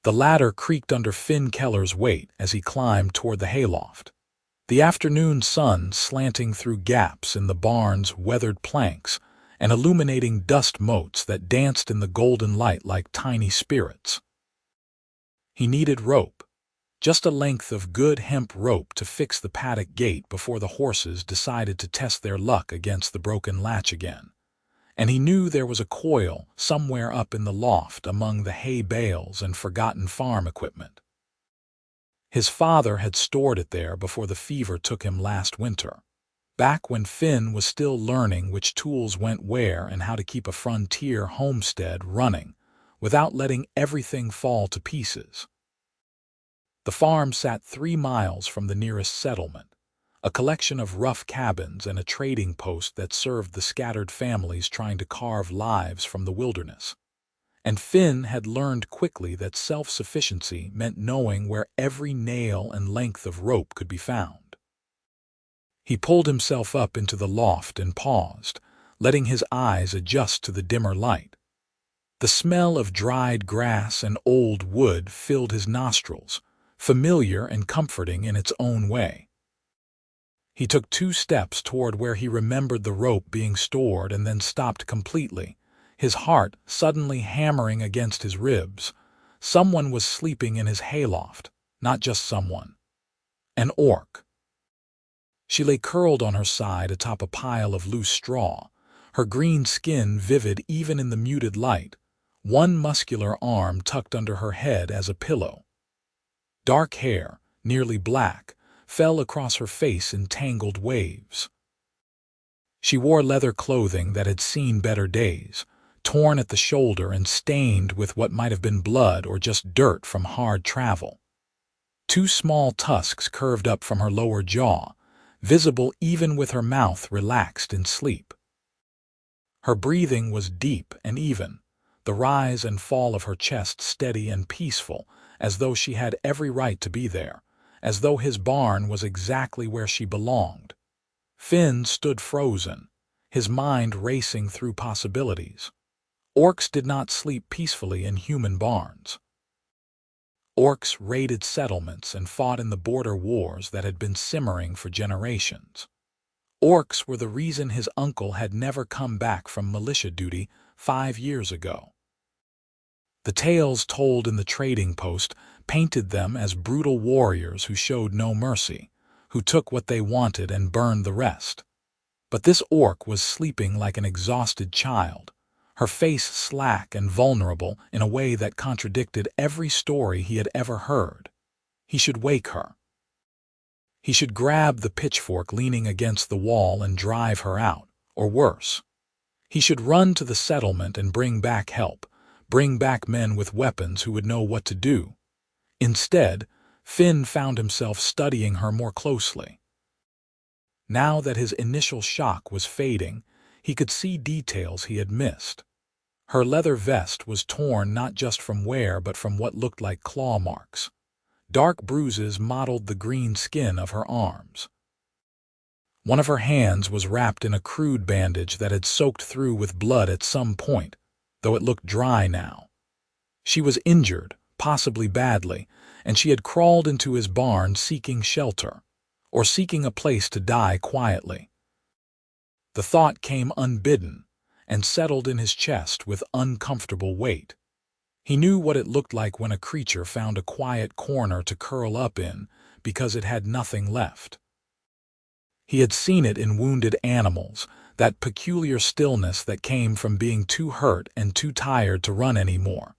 The ladder creaked under Finn Keller's weight as he climbed toward the hayloft. The afternoon sun slanting through gaps in the barn's weathered planks and illuminating dust motes that danced in the golden light like tiny spirits. He needed rope, just a length of good hemp rope to fix the paddock gate before the horses decided to test their luck against the broken latch again. And he knew there was a coil somewhere up in the loft among the hay bales and forgotten farm equipment. His father had stored it there before the fever took him last winter, back when Finn was still learning which tools went where and how to keep a frontier homestead running without letting everything fall to pieces. The farm sat 3 miles from the nearest settlement, a collection of rough cabins and a trading post that served the scattered families trying to carve lives from the wilderness. And Finn had learned quickly that self-sufficiency meant knowing where every nail and length of rope could be found. He pulled himself up into the loft and paused, letting his eyes adjust to the dimmer light. The smell of dried grass and old wood filled his nostrils, familiar and comforting in its own way. He took 2 steps toward where he remembered the rope being stored and then stopped completely, his heart suddenly hammering against his ribs. Someone was sleeping in his hayloft, not just someone. An orc. She lay curled on her side atop a pile of loose straw, her green skin vivid even in the muted light, one muscular arm tucked under her head as a pillow. Dark hair, nearly black, fell across her face in tangled waves. She wore leather clothing that had seen better days, torn at the shoulder and stained with what might have been blood or just dirt from hard travel. 2 small tusks curved up from her lower jaw, visible even with her mouth relaxed in sleep. Her breathing was deep and even, the rise and fall of her chest steady and peaceful, as though she had every right to be there, as though his barn was exactly where she belonged. Finn stood frozen, his mind racing through possibilities. Orcs did not sleep peacefully in human barns. Orcs raided settlements and fought in the border wars that had been simmering for generations. Orcs were the reason his uncle had never come back from militia duty 5 years ago. The tales told in the trading post painted them as brutal warriors who showed no mercy, who took what they wanted and burned the rest. But this orc was sleeping like an exhausted child, her face slack and vulnerable in a way that contradicted every story he had ever heard. He should wake her. He should grab the pitchfork leaning against the wall and drive her out, or worse. He should run to the settlement and bring back help, bring back men with weapons who would know what to do. Instead, Finn found himself studying her more closely. Now that his initial shock was fading, he could see details he had missed. Her leather vest was torn not just from wear but from what looked like claw marks. Dark bruises mottled the green skin of her arms. One of her hands was wrapped in a crude bandage that had soaked through with blood at some point, though it looked dry now. She was injured, possibly badly, and she had crawled into his barn seeking shelter, or seeking a place to die quietly. The thought came unbidden and settled in his chest with uncomfortable weight. He knew what it looked like when a creature found a quiet corner to curl up in because it had nothing left. He had seen it in wounded animals, that peculiar stillness that came from being too hurt and too tired to run anymore.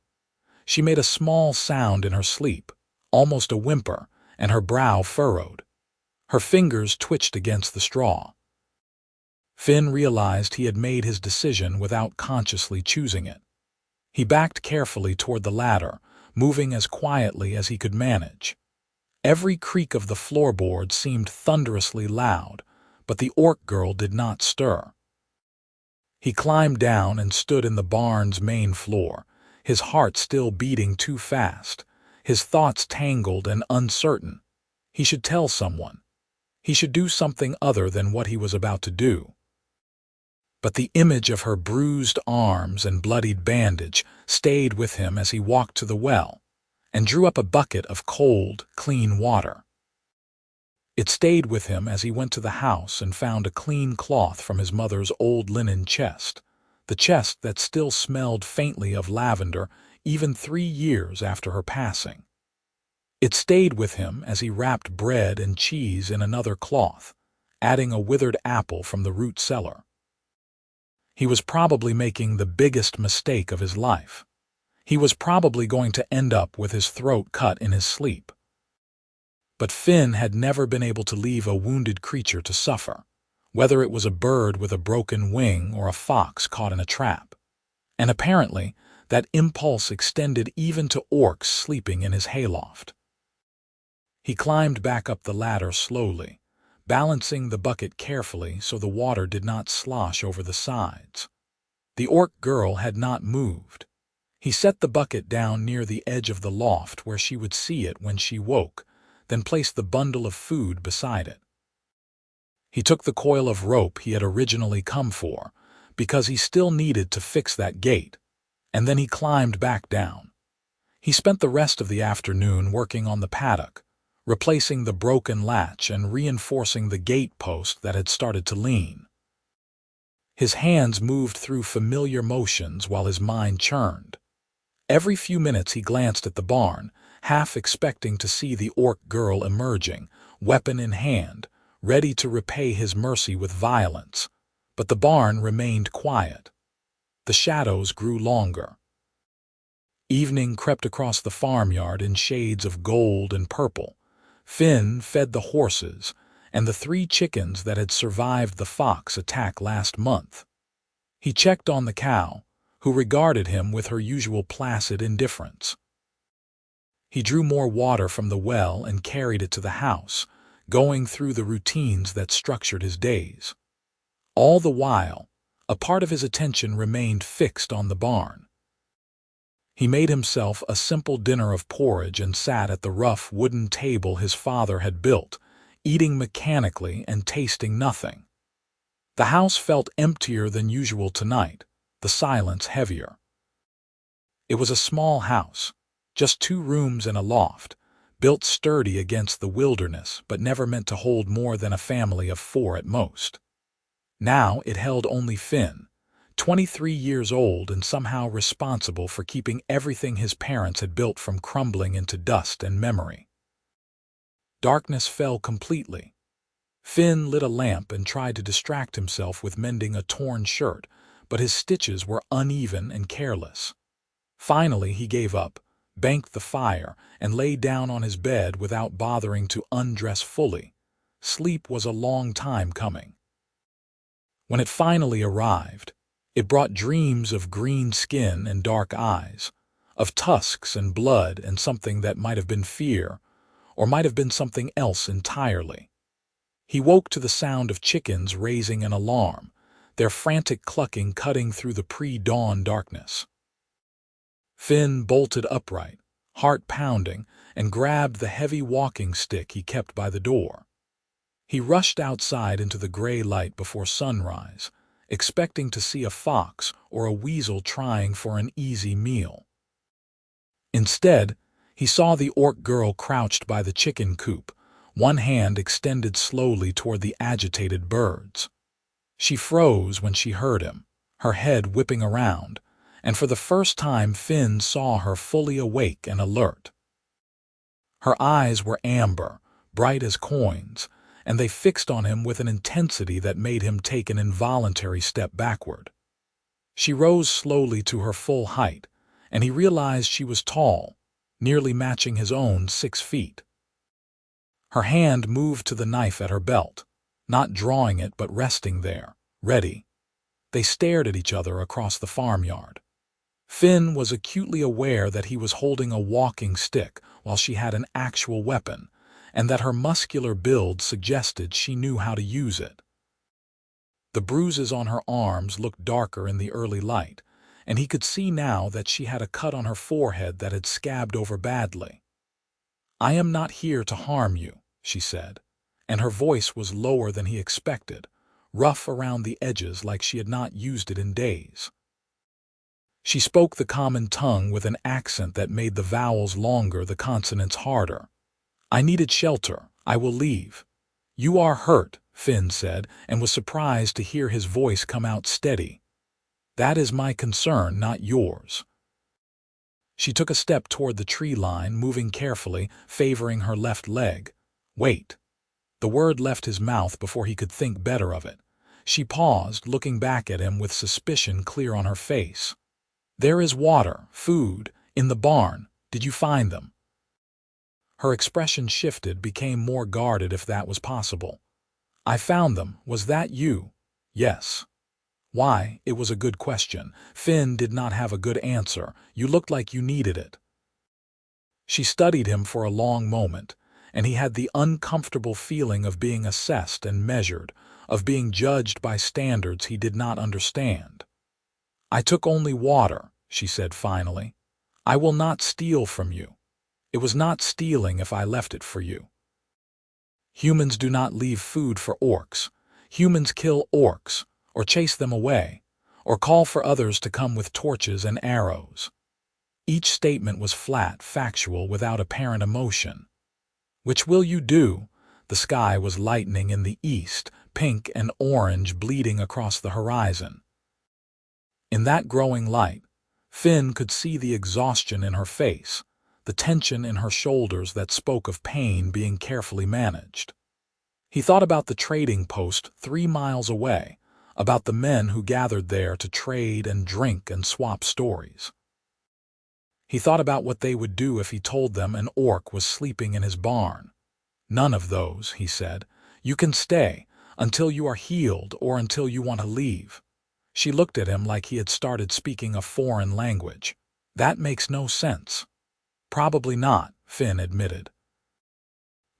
She made a small sound in her sleep, almost a whimper, and her brow furrowed. Her fingers twitched against the straw. Finn realized he had made his decision without consciously choosing it. He backed carefully toward the ladder, moving as quietly as he could manage. Every creak of the floorboard seemed thunderously loud, but the orc girl did not stir. He climbed down and stood in the barn's main floor, his heart still beating too fast, his thoughts tangled and uncertain. He should tell someone. He should do something other than what he was about to do. But the image of her bruised arms and bloodied bandage stayed with him as he walked to the well, and drew up a bucket of cold, clean water. It stayed with him as he went to the house and found a clean cloth from his mother's old linen chest, the chest that still smelled faintly of lavender even 3 years after her passing. It stayed with him as he wrapped bread and cheese in another cloth, adding a withered apple from the root cellar. He was probably making the biggest mistake of his life. He was probably going to end up with his throat cut in his sleep. But Finn had never been able to leave a wounded creature to suffer, whether it was a bird with a broken wing or a fox caught in a trap. And apparently, that impulse extended even to orcs sleeping in his hayloft. He climbed back up the ladder slowly, balancing the bucket carefully so the water did not slosh over the sides. The orc girl had not moved. He set the bucket down near the edge of the loft where she would see it when she woke, then placed the bundle of food beside it. He took the coil of rope he had originally come for, because he still needed to fix that gate, and then he climbed back down. He spent the rest of the afternoon working on the paddock, replacing the broken latch and reinforcing the gate post that had started to lean. His hands moved through familiar motions while his mind churned. Every few minutes he glanced at the barn, half expecting to see the orc girl emerging, weapon in hand, ready to repay his mercy with violence. But the barn remained quiet. The shadows grew longer. Evening crept across the farmyard in shades of gold and purple. Finn fed the horses and the 3 chickens that had survived the fox attack last month. He checked on the cow, who regarded him with her usual placid indifference. He drew more water from the well and carried it to the house, going through the routines that structured his days. All the while, a part of his attention remained fixed on the barn. He made himself a simple dinner of porridge and sat at the rough wooden table his father had built, eating mechanically and tasting nothing. The house felt emptier than usual tonight, the silence heavier. It was a small house, just 2 rooms and a loft, built sturdy against the wilderness but never meant to hold more than a family of 4 at most. Now it held only Finn, 23 years old and somehow responsible for keeping everything his parents had built from crumbling into dust and memory. Darkness fell completely. Finn lit a lamp and tried to distract himself with mending a torn shirt, but his stitches were uneven and careless. Finally, he gave up, banked the fire, and lay down on his bed without bothering to undress fully. Sleep was a long time coming. When it finally arrived, it brought dreams of green skin and dark eyes, of tusks and blood and something that might have been fear, or might have been something else entirely. He woke to the sound of chickens raising an alarm, their frantic clucking cutting through the pre-dawn darkness. Finn bolted upright, heart pounding, and grabbed the heavy walking stick he kept by the door. He rushed outside into the gray light before sunrise, expecting to see a fox or a weasel trying for an easy meal. Instead, he saw the orc girl crouched by the chicken coop, one hand extended slowly toward the agitated birds. She froze when she heard him, her head whipping around, and for the first time Finn saw her fully awake and alert. Her eyes were amber, bright as coins, and they fixed on him with an intensity that made him take an involuntary step backward. She rose slowly to her full height, and he realized she was tall, nearly matching his own 6 feet. Her hand moved to the knife at her belt, not drawing it but resting there, ready. They stared at each other across the farmyard. Finn was acutely aware that he was holding a walking stick while she had an actual weapon, and that her muscular build suggested she knew how to use it. The bruises on her arms looked darker in the early light, and he could see now that she had a cut on her forehead that had scabbed over badly. "I am not here to harm you," she said, and her voice was lower than he expected, rough around the edges like she had not used it in days. She spoke the common tongue with an accent that made the vowels longer, the consonants harder. I needed shelter. I will leave. You are hurt, Finn said, and was surprised to hear his voice come out steady. That is my concern, not yours. She took a step toward the tree line, moving carefully, favoring her left leg. Wait. The word left his mouth before he could think better of it. She paused, looking back at him with suspicion clear on her face. There is water, food, in the barn. Did you find them? Her expression shifted, became more guarded if that was possible. I found them. Was that you? Yes. Why? It was a good question. Finn did not have a good answer. You looked like you needed it. She studied him for a long moment, and he had the uncomfortable feeling of being assessed and measured, of being judged by standards he did not understand. I took only water, she said finally. I will not steal from you. It was not stealing if I left it for you. Humans do not leave food for orcs. Humans kill orcs, or chase them away, or call for others to come with torches and arrows. Each statement was flat, factual, without apparent emotion. Which will you do? The sky was lightening in the east, pink and orange bleeding across the horizon. In that growing light, Finn could see the exhaustion in her face, the tension in her shoulders that spoke of pain being carefully managed. He thought about the trading post 3 miles away, about the men who gathered there to trade and drink and swap stories. He thought about what they would do if he told them an orc was sleeping in his barn. None of those, he said. You can stay until you are healed or until you want to leave. She looked at him like he had started speaking a foreign language. That makes no sense. Probably not, Finn admitted.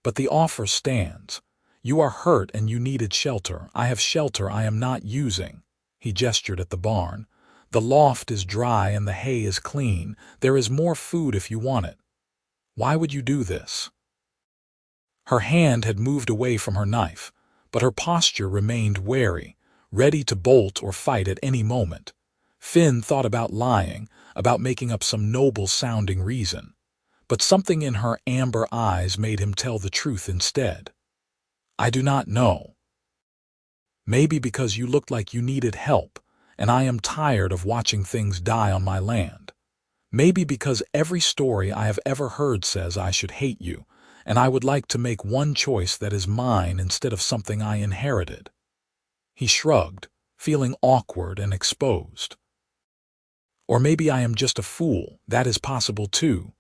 But the offer stands. You are hurt and you needed shelter. I have shelter I am not using. He gestured at the barn. The loft is dry and the hay is clean. There is more food if you want it. Why would you do this? Her hand had moved away from her knife, but her posture remained wary, ready to bolt or fight at any moment. Finn thought about lying, about making up some noble-sounding reason. But something in her amber eyes made him tell the truth instead. I do not know. Maybe because you looked like you needed help, and I am tired of watching things die on my land. Maybe because every story I have ever heard says I should hate you, and I would like to make one choice that is mine instead of something I inherited. He shrugged, feeling awkward and exposed. Or maybe I am just a fool. That is possible too.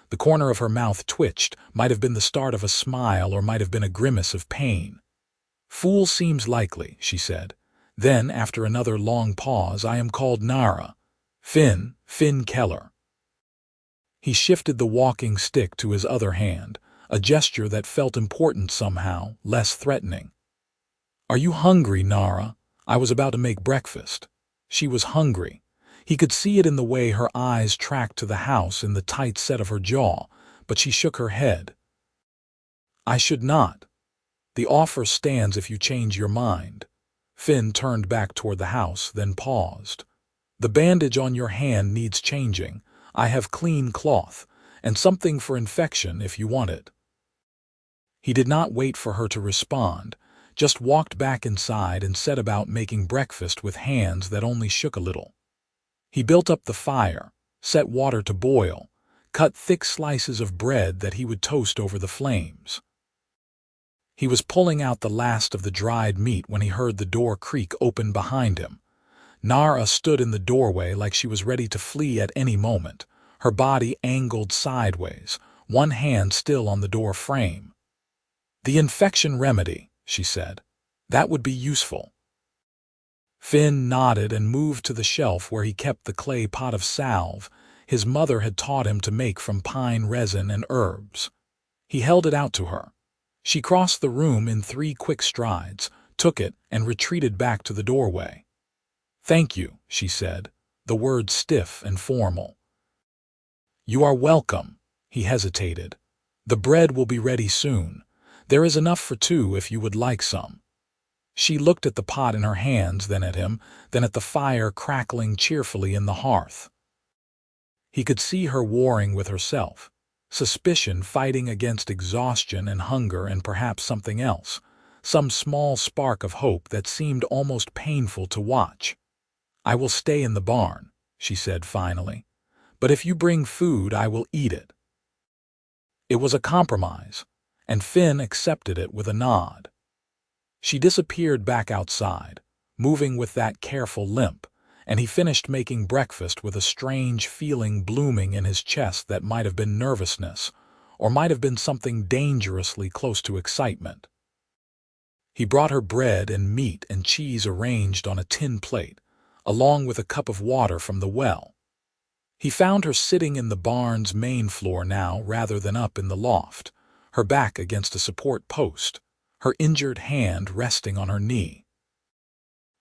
The corner of her mouth twitched, might have been the start of a smile or might have been a grimace of pain. Fool seems likely, she said. Then, after another long pause, I am called Nara. Finn Keller. He shifted the walking stick to his other hand, a gesture that felt important somehow, less threatening. Are you hungry, Nara? I was about to make breakfast. She was hungry. He could see it in the way her eyes tracked to the house, in the tight set of her jaw, but she shook her head. I should not. The offer stands if you change your mind. Finn turned back toward the house, then paused. The bandage on your hand needs changing. I have clean cloth, and something for infection if you want it. He did not wait for her to respond, just walked back inside and set about making breakfast with hands that only shook a little. He built up the fire, set water to boil, cut thick slices of bread that he would toast over the flames. He was pulling out the last of the dried meat when he heard the door creak open behind him. Nara stood in the doorway like she was ready to flee at any moment, her body angled sideways, one hand still on the door frame. The infection remedy, she said. That would be useful. Finn nodded and moved to the shelf where he kept the clay pot of salve his mother had taught him to make from pine resin and herbs. He held it out to her. She crossed the room in 3 quick strides, took it, and retreated back to the doorway. Thank you, she said, the words stiff and formal. You are welcome, he hesitated. The bread will be ready soon. There is enough for 2 if you would like some. She looked at the pot in her hands, then at him, then at the fire crackling cheerfully in the hearth. He could see her warring with herself, suspicion fighting against exhaustion and hunger and perhaps something else, some small spark of hope that seemed almost painful to watch. "I will stay in the barn," she said finally. "But if you bring food, I will eat it." It was a compromise, and Finn accepted it with a nod. She disappeared back outside, moving with that careful limp, and he finished making breakfast with a strange feeling blooming in his chest that might have been nervousness, or might have been something dangerously close to excitement. He brought her bread and meat and cheese arranged on a tin plate, along with a cup of water from the well. He found her sitting in the barn's main floor now rather than up in the loft, her back against a support post, her injured hand resting on her knee.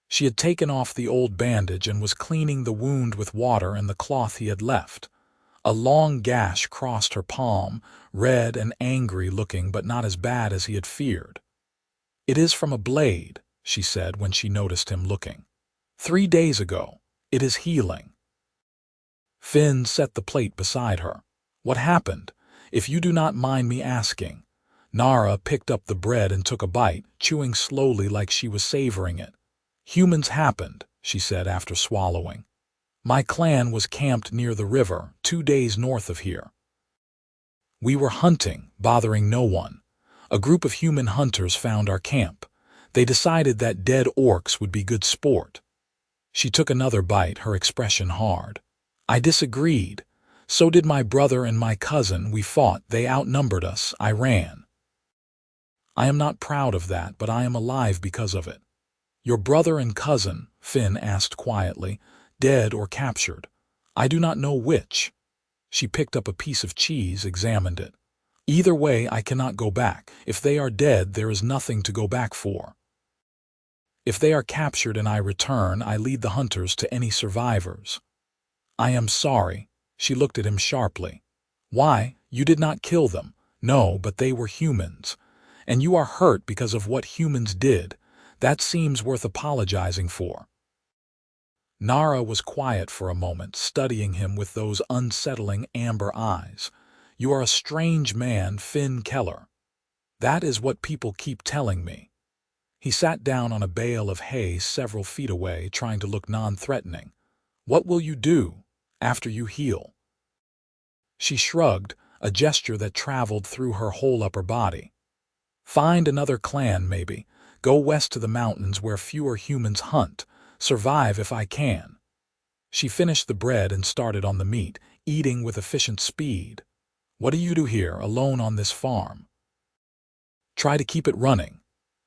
She had taken off the old bandage and was cleaning the wound with water and the cloth he had left. A long gash crossed her palm, red and angry looking but not as bad as he had feared. "It is from a blade," she said when she noticed him looking. "3 days ago. It is healing." Finn set the plate beside her. "What happened, if you do not mind me asking?" Nara picked up the bread and took a bite, chewing slowly like she was savoring it. "Humans happened," she said after swallowing. "My clan was camped near the river, 2 days north of here. We were hunting, bothering no one. A group of human hunters found our camp. They decided that dead orcs would be good sport." She took another bite, her expression hard. "I disagreed. So did my brother and my cousin. We fought. They outnumbered us. I ran. I am not proud of that, but I am alive because of it." "Your brother and cousin," Finn asked quietly, "dead or captured?" "I do not know which." She picked up a piece of cheese, examined it. "Either way, I cannot go back. If they are dead, there is nothing to go back for. If they are captured and I return, I lead the hunters to any survivors." "I am sorry." She looked at him sharply. "Why? You did not kill them." "No, but they were humans. And you are hurt because of what humans did. That seems worth apologizing for." Nara was quiet for a moment, studying him with those unsettling amber eyes. "You are a strange man, Finn Keller." "That is what people keep telling me." He sat down on a bale of hay several feet away, trying to look non-threatening. "What will you do after you heal?" She shrugged, a gesture that traveled through her whole upper body. "Find another clan, maybe. Go west to the mountains where fewer humans hunt. Survive if I can." She finished the bread and started on the meat, eating with efficient speed. "What do you do here, alone on this farm?" "Try to keep it running.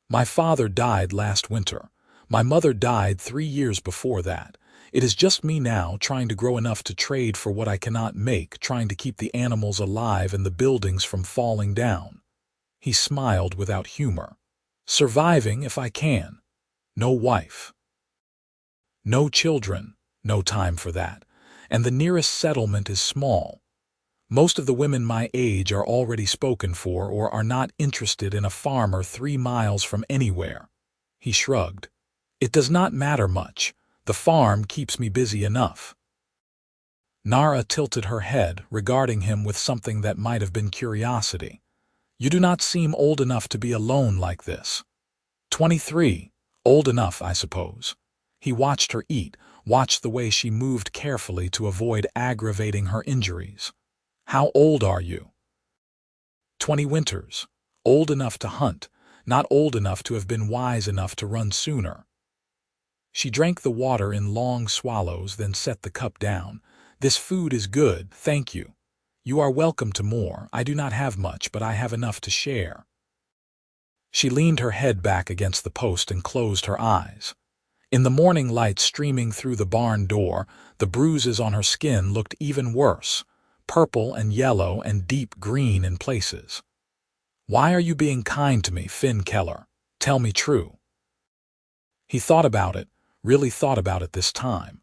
My father died last winter. My mother died 3 years before that. It is just me now, trying to grow enough to trade for what I cannot make, trying to keep the animals alive and the buildings from falling down." He smiled without humor. "Surviving if I can. No wife. No children. No time for that. And the nearest settlement is small. Most of the women my age are already spoken for or are not interested in a farmer 3 miles from anywhere." He shrugged. "It does not matter much. The farm keeps me busy enough." Nara tilted her head, regarding him with something that might have been curiosity. "You do not seem old enough to be alone like this." 23. Old enough, I suppose." He watched her eat, watched the way she moved carefully to avoid aggravating her injuries. "How old are you?" 20 winters. Old enough to hunt, not old enough to have been wise enough to run sooner. She drank the water in long swallows, then set the cup down. "This food is good, thank you. You are welcome to more. I do not have much, but I have enough to share." She leaned her head back against the post and closed her eyes. In the morning light streaming through the barn door, the bruises on her skin looked even worse, purple and yellow and deep green in places. "Why are you being kind to me, Finn Keller? Tell me true." He thought about it, really thought about it this time.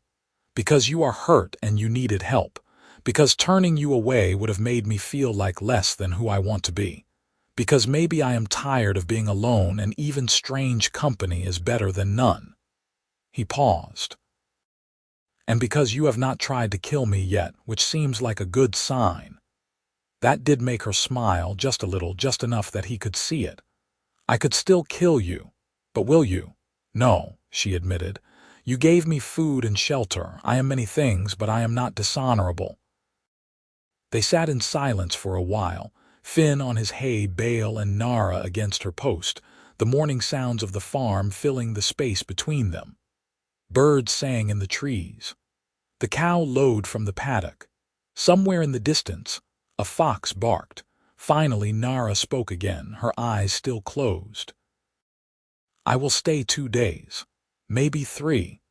"Because you are hurt and you needed help. Because turning you away would have made me feel like less than who I want to be. Because maybe I am tired of being alone and even strange company is better than none." He paused. And because you have not tried to kill me yet, which seems like a good sign." That did make her smile just a little, just enough that he could see it. "I could still kill you. But will you?" "No," she admitted. "You gave me food and shelter. I am many things, but I am not dishonorable." They sat in silence for a while, Finn on his hay bale and Nara against her post, the morning sounds of the farm filling the space between them. Birds sang in the trees. The cow lowed from the paddock. Somewhere in the distance, a fox barked. Finally, Nara spoke again, her eyes still closed. "I will stay 2 days, maybe 3,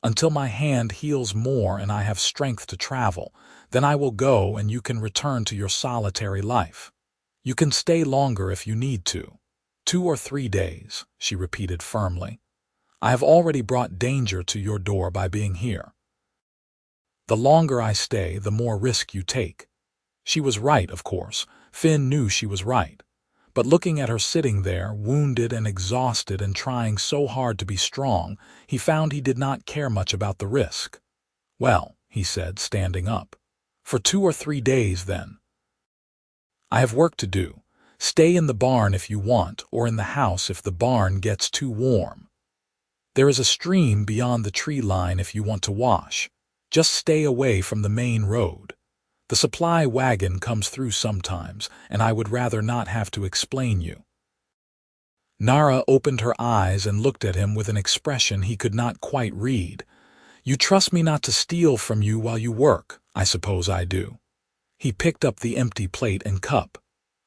until my hand heals more and I have strength to travel. Then I will go and you can return to your solitary life. You can stay longer if you need to. 2 or 3 days, she repeated firmly. I have already brought danger to your door by being here. The longer I stay, the more risk you take." She was right, of course. Finn knew she was right. But looking at her sitting there, wounded and exhausted and trying so hard to be strong, he found he did not care much about the risk. "Well," he said, standing up. "For 2 or 3 days, then. I have work to do. Stay in the barn if you want, or in the house if the barn gets too warm. There is a stream beyond the tree line if you want to wash. Just stay away from the main road. The supply wagon comes through sometimes, and I would rather not have to explain you." Nara opened her eyes and looked at him with an expression he could not quite read. "You trust me not to steal from you while you work? I suppose I do." He picked up the empty plate and cup.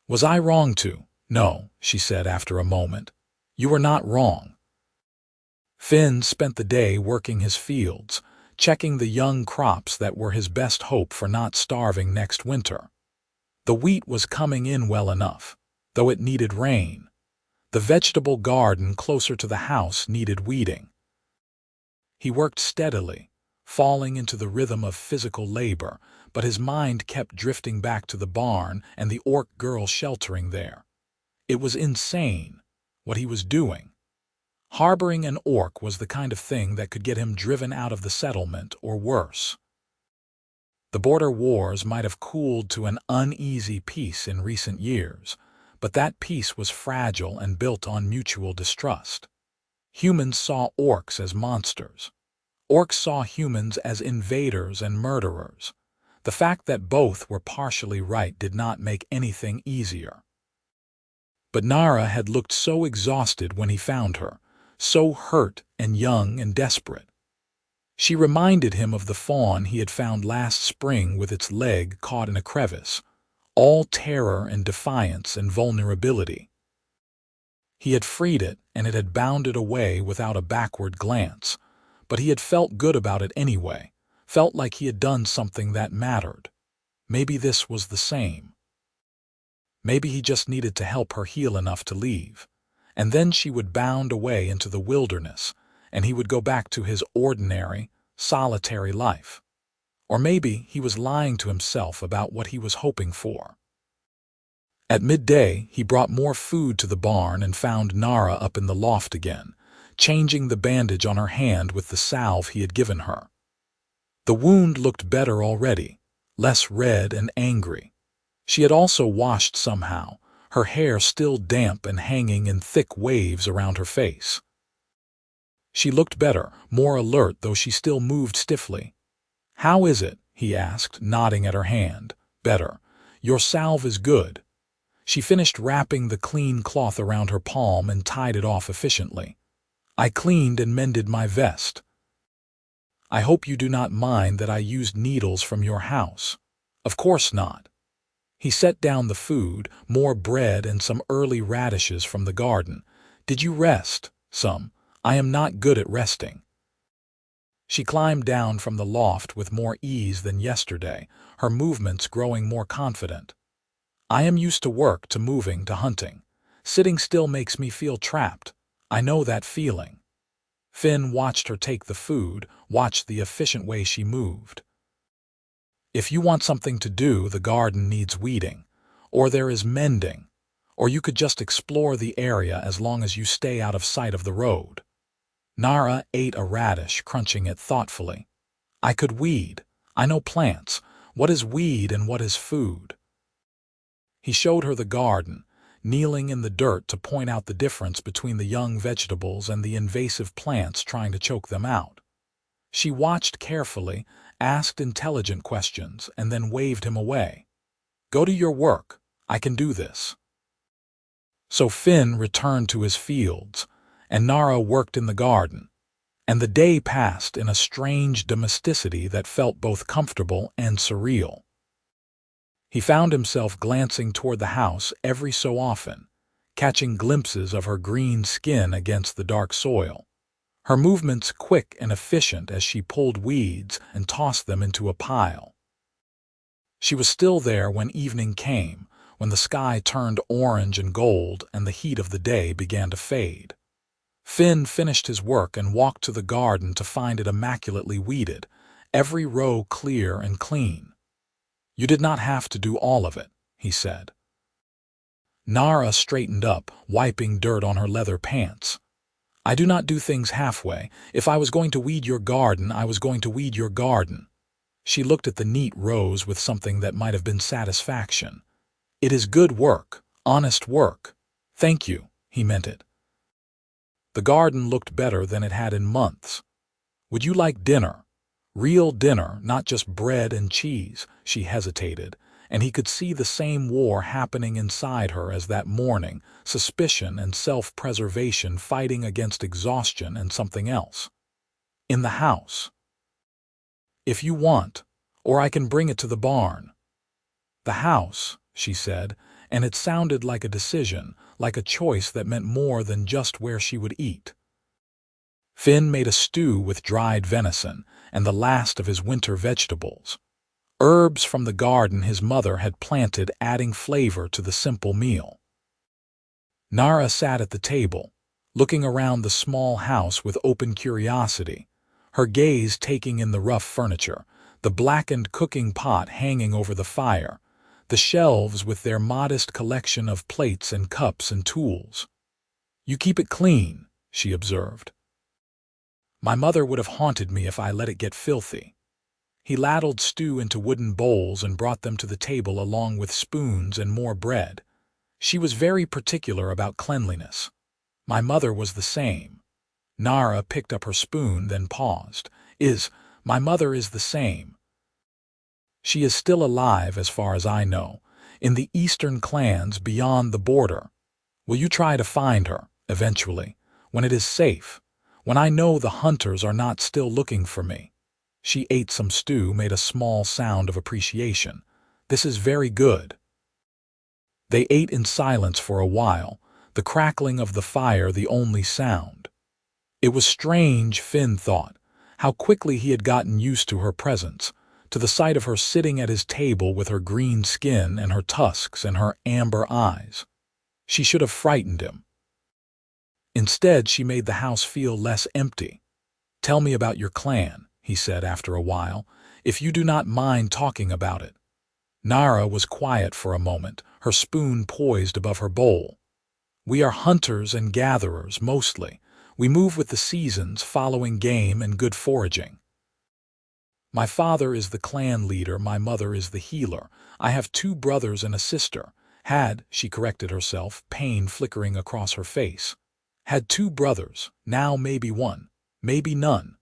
"Was I wrong to?" "No," she said after a moment. "You were not wrong." Finn spent the day working his fields, checking the young crops that were his best hope for not starving next winter. The wheat was coming in well enough, though it needed rain. The vegetable garden closer to the house needed weeding. He worked steadily, falling into the rhythm of physical labor, but his mind kept drifting back to the barn and the orc girl sheltering there. It was insane, what he was doing. Harboring an orc was the kind of thing that could get him driven out of the settlement or worse. The border wars might have cooled to an uneasy peace in recent years, but that peace was fragile and built on mutual distrust. Humans saw orcs as monsters. Orcs saw humans as invaders and murderers. The fact that both were partially right did not make anything easier. But Nara had looked so exhausted when he found her, so hurt and young and desperate. She reminded him of the fawn he had found last spring with its leg caught in a crevice, all terror and defiance and vulnerability. He had freed it and it had bounded away without a backward glance, but he had felt good about it anyway, felt like he had done something that mattered. Maybe this was the same. Maybe he just needed to help her heal enough to leave. And then she would bound away into the wilderness, and he would go back to his ordinary, solitary life. Or maybe he was lying to himself about what he was hoping for. At midday, he brought more food to the barn and found Nara up in the loft again, changing the bandage on her hand with the salve he had given her. The wound looked better already, less red and angry. She had also washed somehow, her hair still damp and hanging in thick waves around her face. She looked better, more alert, though she still moved stiffly. "How is it?" he asked, nodding at her hand. "Better. Your salve is good." She finished wrapping the clean cloth around her palm and tied it off efficiently. "I cleaned and mended my vest. I hope you do not mind that I used needles from your house." "Of course not." He set down the food, more bread and some early radishes from the garden. "Did you rest?" "Some. I am not good at resting." She climbed down from the loft with more ease than yesterday, her movements growing more confident. "I am used to work, to moving, to hunting. Sitting still makes me feel trapped. I know that feeling." Finn watched her take the food, watched the efficient way she moved. "If you want something to do, the garden needs weeding, or there is mending, or you could just explore the area as long as you stay out of sight of the road." Nara ate a radish, crunching it thoughtfully. I could weed. I know plants. What is weed and what is food? He showed her the garden, kneeling in the dirt to point out the difference between the young vegetables and the invasive plants trying to choke them out. She watched carefully, asked intelligent questions, and then waved him away. Go to your work. I can do this. So Finn returned to his fields, and Nara worked in the garden, and the day passed in a strange domesticity that felt both comfortable and surreal. He found himself glancing toward the house every so often, catching glimpses of her green skin against the dark soil, her movements quick and efficient as she pulled weeds and tossed them into a pile. She was still there when evening came, when the sky turned orange and gold and the heat of the day began to fade. Finn finished his work and walked to the garden to find it immaculately weeded, every row clear and clean. You did not have to do all of it, he said. Nara straightened up, wiping dirt on her leather pants. I do not do things halfway. If I was going to weed your garden, I was going to weed your garden. She looked at the neat rows with something that might have been satisfaction. It is good work, honest work. Thank you, he meant it. The garden looked better than it had in months. Would you like dinner? Real dinner, not just bread and cheese, she hesitated, and he could see the same war happening inside her as that morning, suspicion and self-preservation fighting against exhaustion and something else. In the house. If you want, or I can bring it to the barn. The house, she said, and it sounded like a decision, like a choice that meant more than just where she would eat. Finn made a stew with dried venison and the last of his winter vegetables. Herbs from the garden his mother had planted, adding flavor to the simple meal. Nara sat at the table, looking around the small house with open curiosity, her gaze taking in the rough furniture, the blackened cooking pot hanging over the fire, the shelves with their modest collection of plates and cups and tools. You keep it clean, she observed. My mother would have haunted me if I let it get filthy. He ladled stew into wooden bowls and brought them to the table along with spoons and more bread. She was very particular about cleanliness. My mother was the same. Nara picked up her spoon, then paused. My mother is the same. She is still alive, as far as I know, in the eastern clans beyond the border. Will you try to find her, eventually, when it is safe, when I know the hunters are not still looking for me? She ate some stew, made a small sound of appreciation. This is very good. They ate in silence for a while, the crackling of the fire the only sound. It was strange, Finn thought, how quickly he had gotten used to her presence, to the sight of her sitting at his table with her green skin and her tusks and her amber eyes. She should have frightened him. Instead, she made the house feel less empty. Tell me about your clan, he said after a while, if you do not mind talking about it. Nara was quiet for a moment, her spoon poised above her bowl. We are hunters and gatherers, mostly. We move with the seasons, following game and good foraging. My father is the clan leader, my mother is the healer. I have 2 brothers and a sister. She corrected herself, pain flickering across her face. Had 2 brothers, now maybe 1, maybe none.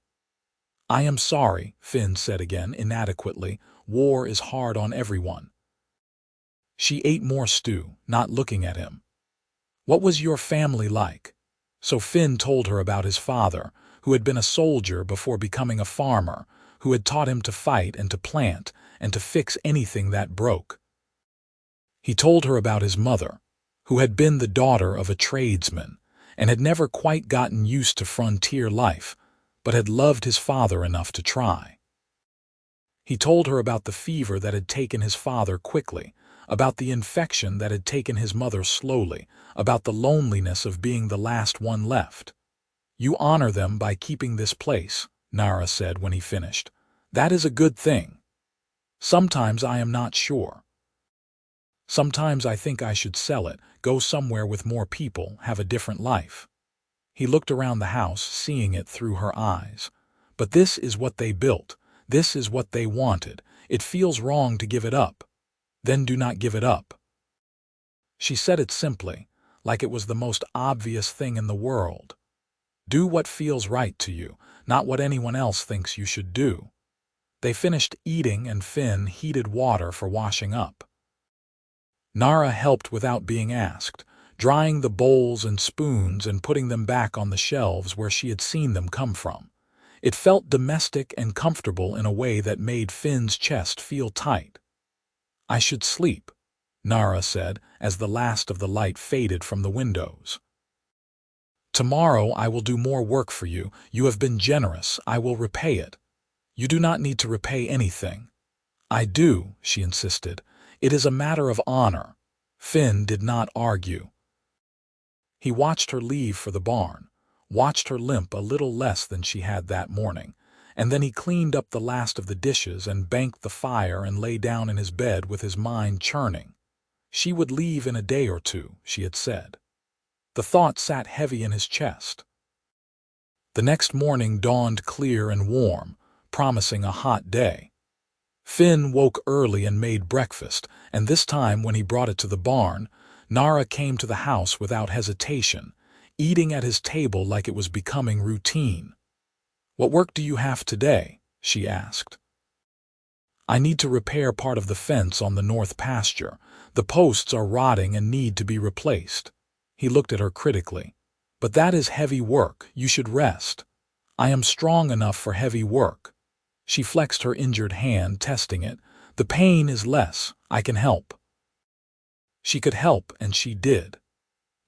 I am sorry, Finn said again, inadequately. War is hard on everyone. She ate more stew, not looking at him. What was your family like? So Finn told her about his father, who had been a soldier before becoming a farmer, who had taught him to fight and to plant and to fix anything that broke. He told her about his mother, who had been the daughter of a tradesman and had never quite gotten used to frontier life, but had loved his father enough to try. He told her about the fever that had taken his father quickly, about the infection that had taken his mother slowly, about the loneliness of being the last one left. You honor them by keeping this place, Nara said when he finished. That is a good thing. Sometimes I am not sure. Sometimes I think I should sell it, go somewhere with more people, have a different life. He looked around the house, seeing it through her eyes. But this is what they built. This is what they wanted. It feels wrong to give it up. Then do not give it up. She said it simply, like it was the most obvious thing in the world. Do what feels right to you, not what anyone else thinks you should do. They finished eating and Finn heated water for washing up. Nara helped without being asked, drying the bowls and spoons and putting them back on the shelves where she had seen them come from. It felt domestic and comfortable in a way that made Finn's chest feel tight. I should sleep, Nara said as the last of the light faded from the windows. Tomorrow I will do more work for you. You have been generous. I will repay it. You do not need to repay anything. I do, she insisted. It is a matter of honor. Finn did not argue. He watched her leave for the barn, watched her limp a little less than she had that morning, and then he cleaned up the last of the dishes and banked the fire and lay down in his bed with his mind churning. She would leave in a day or two, she had said. The thought sat heavy in his chest. The next morning dawned clear and warm, promising a hot day. Finn woke early and made breakfast, and this time when he brought it to the barn, Nara came to the house without hesitation, eating at his table like it was becoming routine. What work do you have today? She asked. I need to repair part of the fence on the north pasture. The posts are rotting and need to be replaced. He looked at her critically. But that is heavy work. You should rest. I am strong enough for heavy work. She flexed her injured hand, testing it. The pain is less. I can help. She could help, and she did.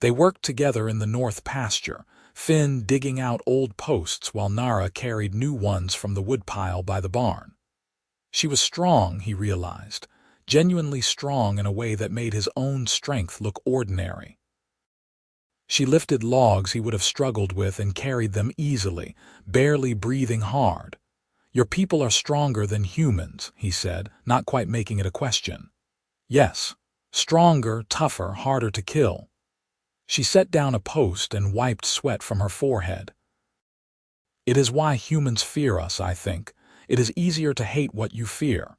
They worked together in the north pasture, Finn digging out old posts while Nara carried new ones from the woodpile by the barn. She was strong, he realized, genuinely strong in a way that made his own strength look ordinary. She lifted logs he would have struggled with and carried them easily, barely breathing hard. Your people are stronger than humans, he said, not quite making it a question. Yes, stronger, tougher, harder to kill. She set down a post and wiped sweat from her forehead. It is why humans fear us, I think. It is easier to hate what you fear.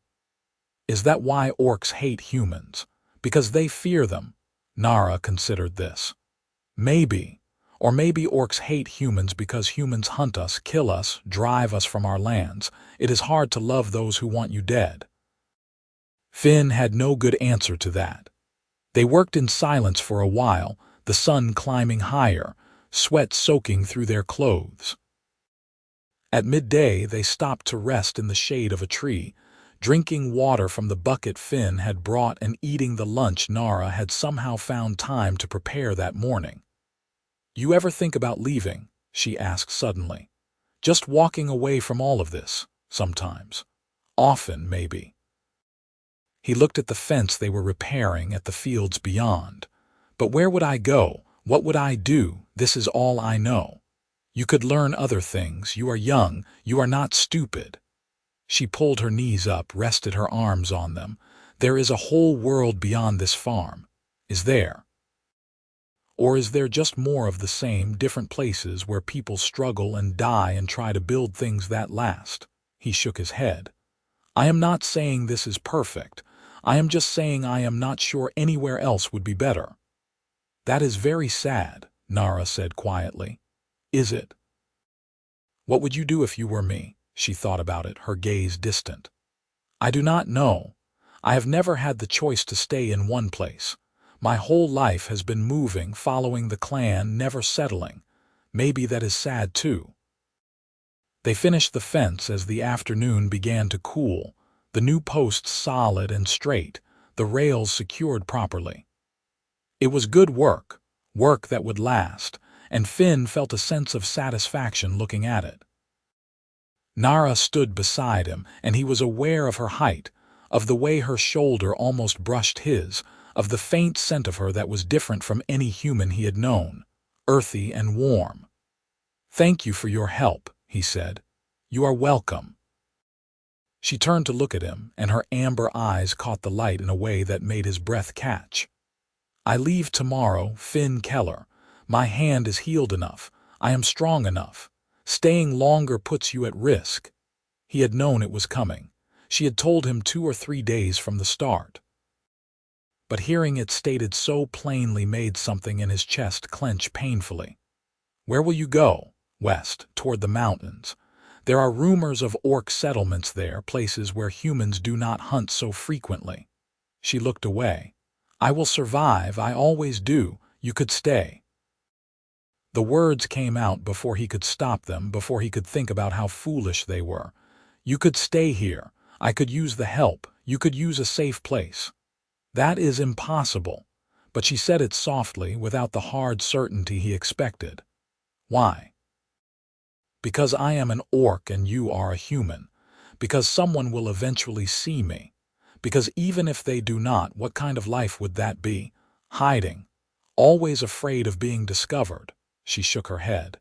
Is that why orcs hate humans? Because they fear them? Nara considered this. Maybe. Or maybe orcs hate humans because humans hunt us, kill us, drive us from our lands. It is hard to love those who want you dead. Finn had no good answer to that. They worked in silence for a while, the sun climbing higher, sweat soaking through their clothes. At midday they stopped to rest in the shade of a tree, drinking water from the bucket Finn had brought and eating the lunch Nara had somehow found time to prepare that morning. You ever think about leaving? She asked suddenly. Just walking away from all of this, sometimes. Often, maybe. He looked at the fence they were repairing, at the fields beyond. But where would I go? What would I do? This is all I know. You could learn other things. You are young. You are not stupid. She pulled her knees up, rested her arms on them. There is a whole world beyond this farm. Is there? Or is there just more of the same, different places where people struggle and die and try to build things that last? He shook his head. I am not saying this is perfect. I am just saying I am not sure anywhere else would be better. That is very sad, Nara said quietly. Is it? What would you do if you were me? She thought about it, her gaze distant. I do not know. I have never had the choice to stay in one place. My whole life has been moving, following the clan, never settling. Maybe that is sad too. They finished the fence as the afternoon began to cool, the new posts solid and straight, the rails secured properly. It was good work, work that would last, and Finn felt a sense of satisfaction looking at it. Nara stood beside him, and he was aware of her height, of the way her shoulder almost brushed his, of the faint scent of her that was different from any human he had known, earthy and warm. Thank you for your help, he said. You are welcome. She turned to look at him, and her amber eyes caught the light in a way that made his breath catch. I leave tomorrow, Finn Keller. My hand is healed enough. I am strong enough. Staying longer puts you at risk. He had known it was coming. She had told him 2 or 3 days from the start. But hearing it stated so plainly made something in his chest clench painfully. "Where will you go?" "West, toward the mountains. There are rumors of orc settlements there, places where humans do not hunt so frequently." She looked away. "I will survive, I always do. You could stay." The words came out before he could stop them, before he could think about how foolish they were. "You could stay here. I could use the help. You could use a safe place." "That is impossible." But she said it softly, without the hard certainty he expected. "Why?" "Because I am an orc and you are a human. Because someone will eventually see me. Because even if they do not, what kind of life would that be? Hiding. Always afraid of being discovered." She shook her head.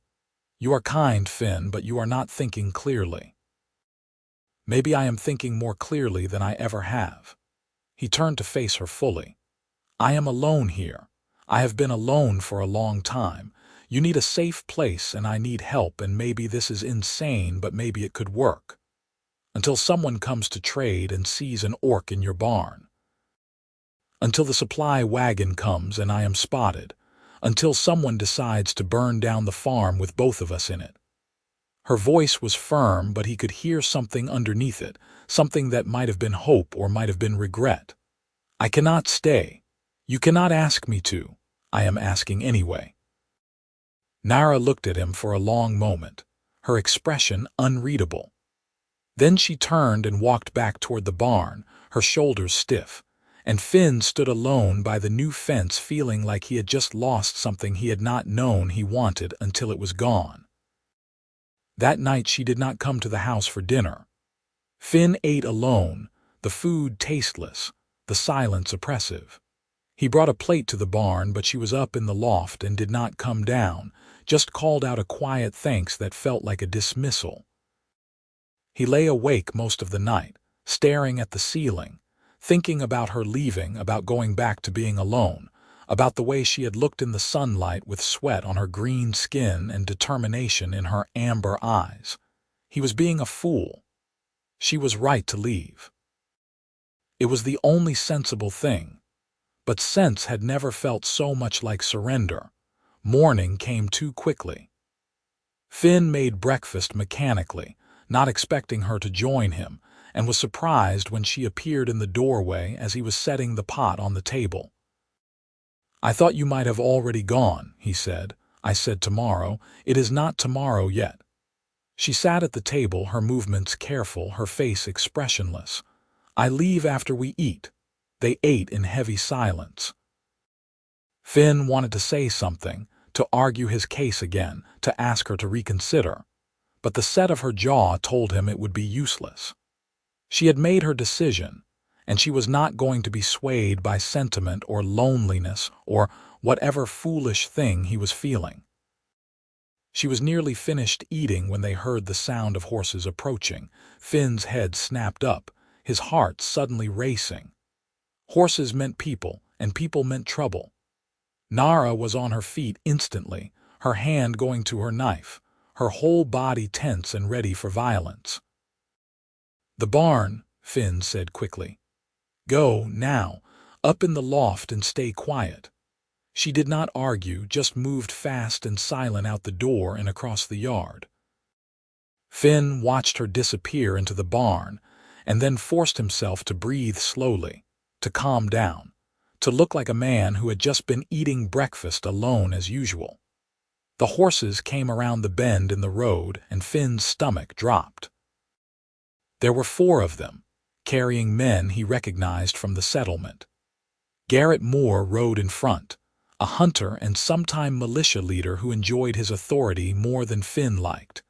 "You are kind, Finn, but you are not thinking clearly." "Maybe I am thinking more clearly than I ever have." He turned to face her fully. "I am alone here. I have been alone for a long time. You need a safe place and I need help, and maybe this is insane, but maybe it could work. Until someone comes to trade and sees an orc in your barn. Until the supply wagon comes and I am spotted. Until someone decides to burn down the farm with both of us in it." Her voice was firm, but he could hear something underneath it, something that might have been hope or might have been regret. "I cannot stay. You cannot ask me to. I am asking anyway." Nara looked at him for a long moment, her expression unreadable. Then she turned and walked back toward the barn, her shoulders stiff, and Finn stood alone by the new fence, feeling like he had just lost something he had not known he wanted until it was gone. That night she did not come to the house for dinner. Finn ate alone, the food tasteless, the silence oppressive. He brought a plate to the barn, but she was up in the loft and did not come down, just called out a quiet thanks that felt like a dismissal. He lay awake most of the night, staring at the ceiling, thinking about her leaving, about going back to being alone, about the way she had looked in the sunlight with sweat on her green skin and determination in her amber eyes. He was being a fool. She was right to leave. It was the only sensible thing. But sense had never felt so much like surrender. Morning came too quickly. Finn made breakfast mechanically, not expecting her to join him, and was surprised when she appeared in the doorway as he was setting the pot on the table. "I thought you might have already gone," he said. "I said tomorrow. It is not tomorrow yet." She sat at the table, her movements careful, her face expressionless. "I leave after we eat." They ate in heavy silence. Finn wanted to say something, to argue his case again, to ask her to reconsider, but the set of her jaw told him it would be useless. She had made her decision, and she was not going to be swayed by sentiment or loneliness or whatever foolish thing he was feeling. She was nearly finished eating when they heard the sound of horses approaching. Finn's head snapped up, his heart suddenly racing. Horses meant people, and people meant trouble. Nara was on her feet instantly, her hand going to her knife, her whole body tense and ready for violence. "The barn," Finn said quickly. "Go, now, up in the loft and stay quiet." She did not argue, just moved fast and silent out the door and across the yard. Finn watched her disappear into the barn, and then forced himself to breathe slowly, to calm down, to look like a man who had just been eating breakfast alone as usual. The horses came around the bend in the road, and Finn's stomach dropped. There were 4 of them, carrying men he recognized from the settlement. Garrett Moore rode in front, a hunter and sometime militia leader who enjoyed his authority more than Finn liked.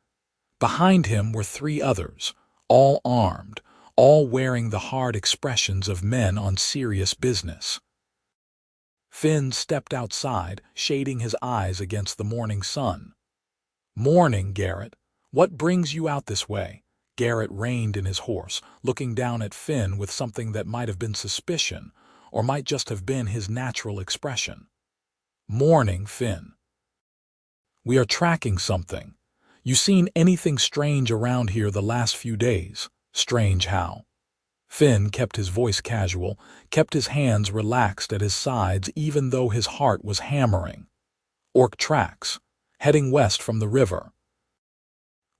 Behind him were 3 others, all armed, all wearing the hard expressions of men on serious business. Finn stepped outside, shading his eyes against the morning sun. "Morning, Garrett. What brings you out this way?" Garrett reined in his horse, looking down at Finn with something that might have been suspicion, or might just have been his natural expression. "Morning, Finn." "We are tracking something. You seen anything strange around here the last few days? Strange how? Finn kept his voice casual, kept his hands relaxed at his sides even though his heart was hammering. Orc tracks, heading west from the river.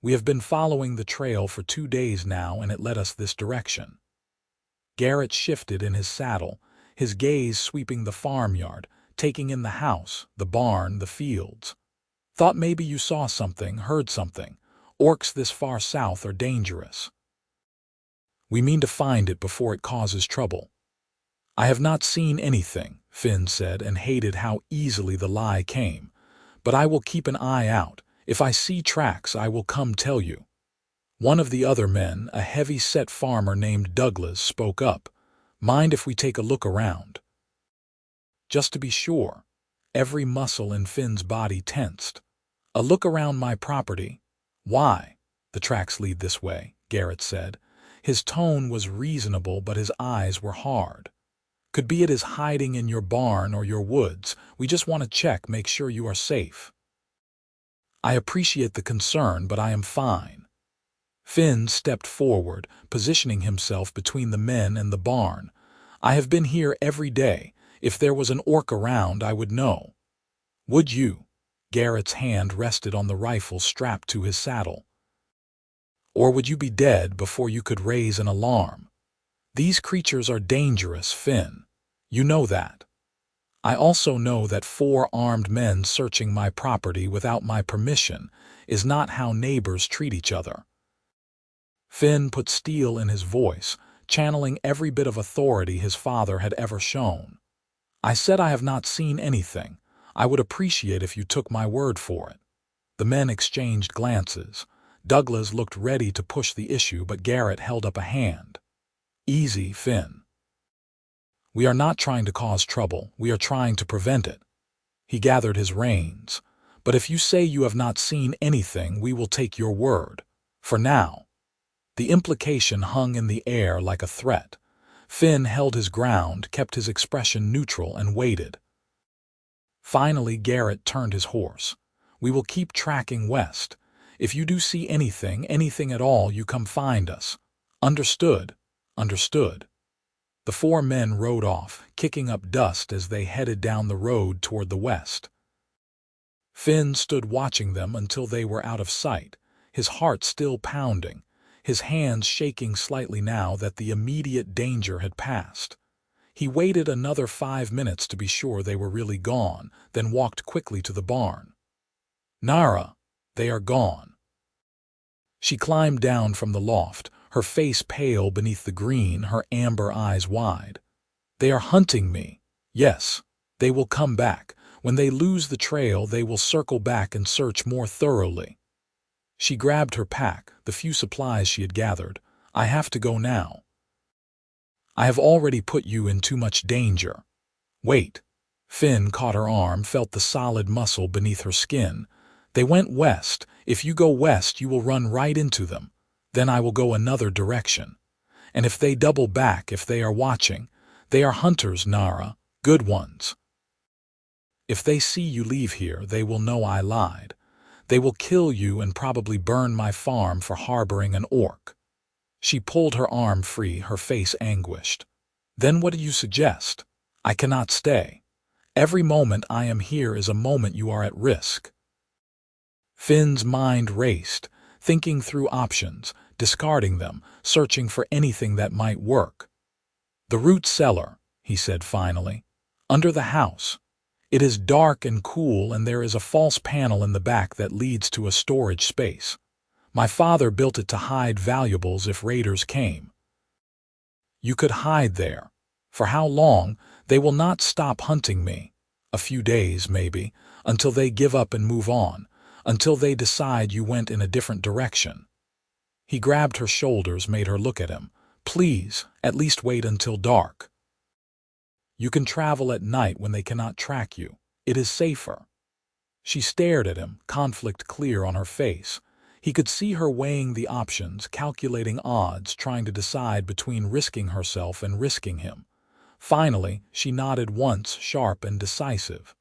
We have been following the trail for 2 days now and it led us this direction. Garrett shifted in his saddle, his gaze sweeping the farmyard, taking in the house, the barn, the fields. Thought maybe you saw something, heard something. Orcs this far south are dangerous. We mean to find it before it causes trouble. I have not seen anything, Finn said, and hated how easily the lie came. But I will keep an eye out. If I see tracks, I will come tell you. One of the other men, a heavy-set farmer named Douglas, spoke up. Mind if we take a look around? Just to be sure. Every muscle in Finn's body tensed. A look around my property? Why? The tracks lead this way, Garrett said. His tone was reasonable, but his eyes were hard. Could be it is hiding in your barn or your woods. We just want to check, make sure you are safe. I appreciate the concern, but I am fine. Finn stepped forward, positioning himself between the men and the barn. I have been here every day. If there was an orc around, I would know. Would you? Garrett's hand rested on the rifle strapped to his saddle. Or would you be dead before you could raise an alarm? These creatures are dangerous, Finn. You know that. I also know that 4 armed men searching my property without my permission is not how neighbors treat each other. Finn put steel in his voice, channeling every bit of authority his father had ever shown. I said I have not seen anything. I would appreciate if you took my word for it. The men exchanged glances. Douglas looked ready to push the issue, but Garrett held up a hand. Easy, Finn. We are not trying to cause trouble. We are trying to prevent it. He gathered his reins. But if you say you have not seen anything, we will take your word. For now. The implication hung in the air like a threat. Finn held his ground, kept his expression neutral, and waited. Finally, Garrett turned his horse. We will keep tracking west. If you do see anything at all, you come find us. Understood? Understood. The 4 men rode off, kicking up dust as they headed down the road toward the west. Finn stood watching them until they were out of sight, his heart still pounding, his hands shaking slightly now that the immediate danger had passed. He waited another 5 minutes to be sure they were really gone, then walked quickly to the barn. Nara, they are gone. She climbed down from the loft, her face pale beneath the green, her amber eyes wide. They are hunting me. Yes, they will come back. When they lose the trail, they will circle back and search more thoroughly. She grabbed her pack, the few supplies she had gathered. I have to go now. I have already put you in too much danger. Wait. Finn caught her arm, felt the solid muscle beneath her skin. They went west. If you go west, you will run right into them. Then I will go another direction. And if they double back, if they are watching, they are hunters, Nara, good ones. If they see you leave here, they will know I lied. They will kill you and probably burn my farm for harboring an orc. She pulled her arm free, her face anguished. Then what do you suggest? I cannot stay. Every moment I am here is a moment you are at risk. Finn's mind raced, thinking through options, discarding them, searching for anything that might work. The root cellar, he said finally, under the house. It is dark and cool, and there is a false panel in the back that leads to a storage space. My father built it to hide valuables if raiders came. You could hide there. For how long? They will not stop hunting me. A few days, maybe, until they give up and move on, until they decide you went in a different direction. He grabbed her shoulders, made her look at him. Please, at least wait until dark. You can travel at night when they cannot track you. It is safer. She stared at him, conflict clear on her face. He could see her weighing the options, calculating odds, trying to decide between risking herself and risking him. Finally, she nodded once, sharp and decisive.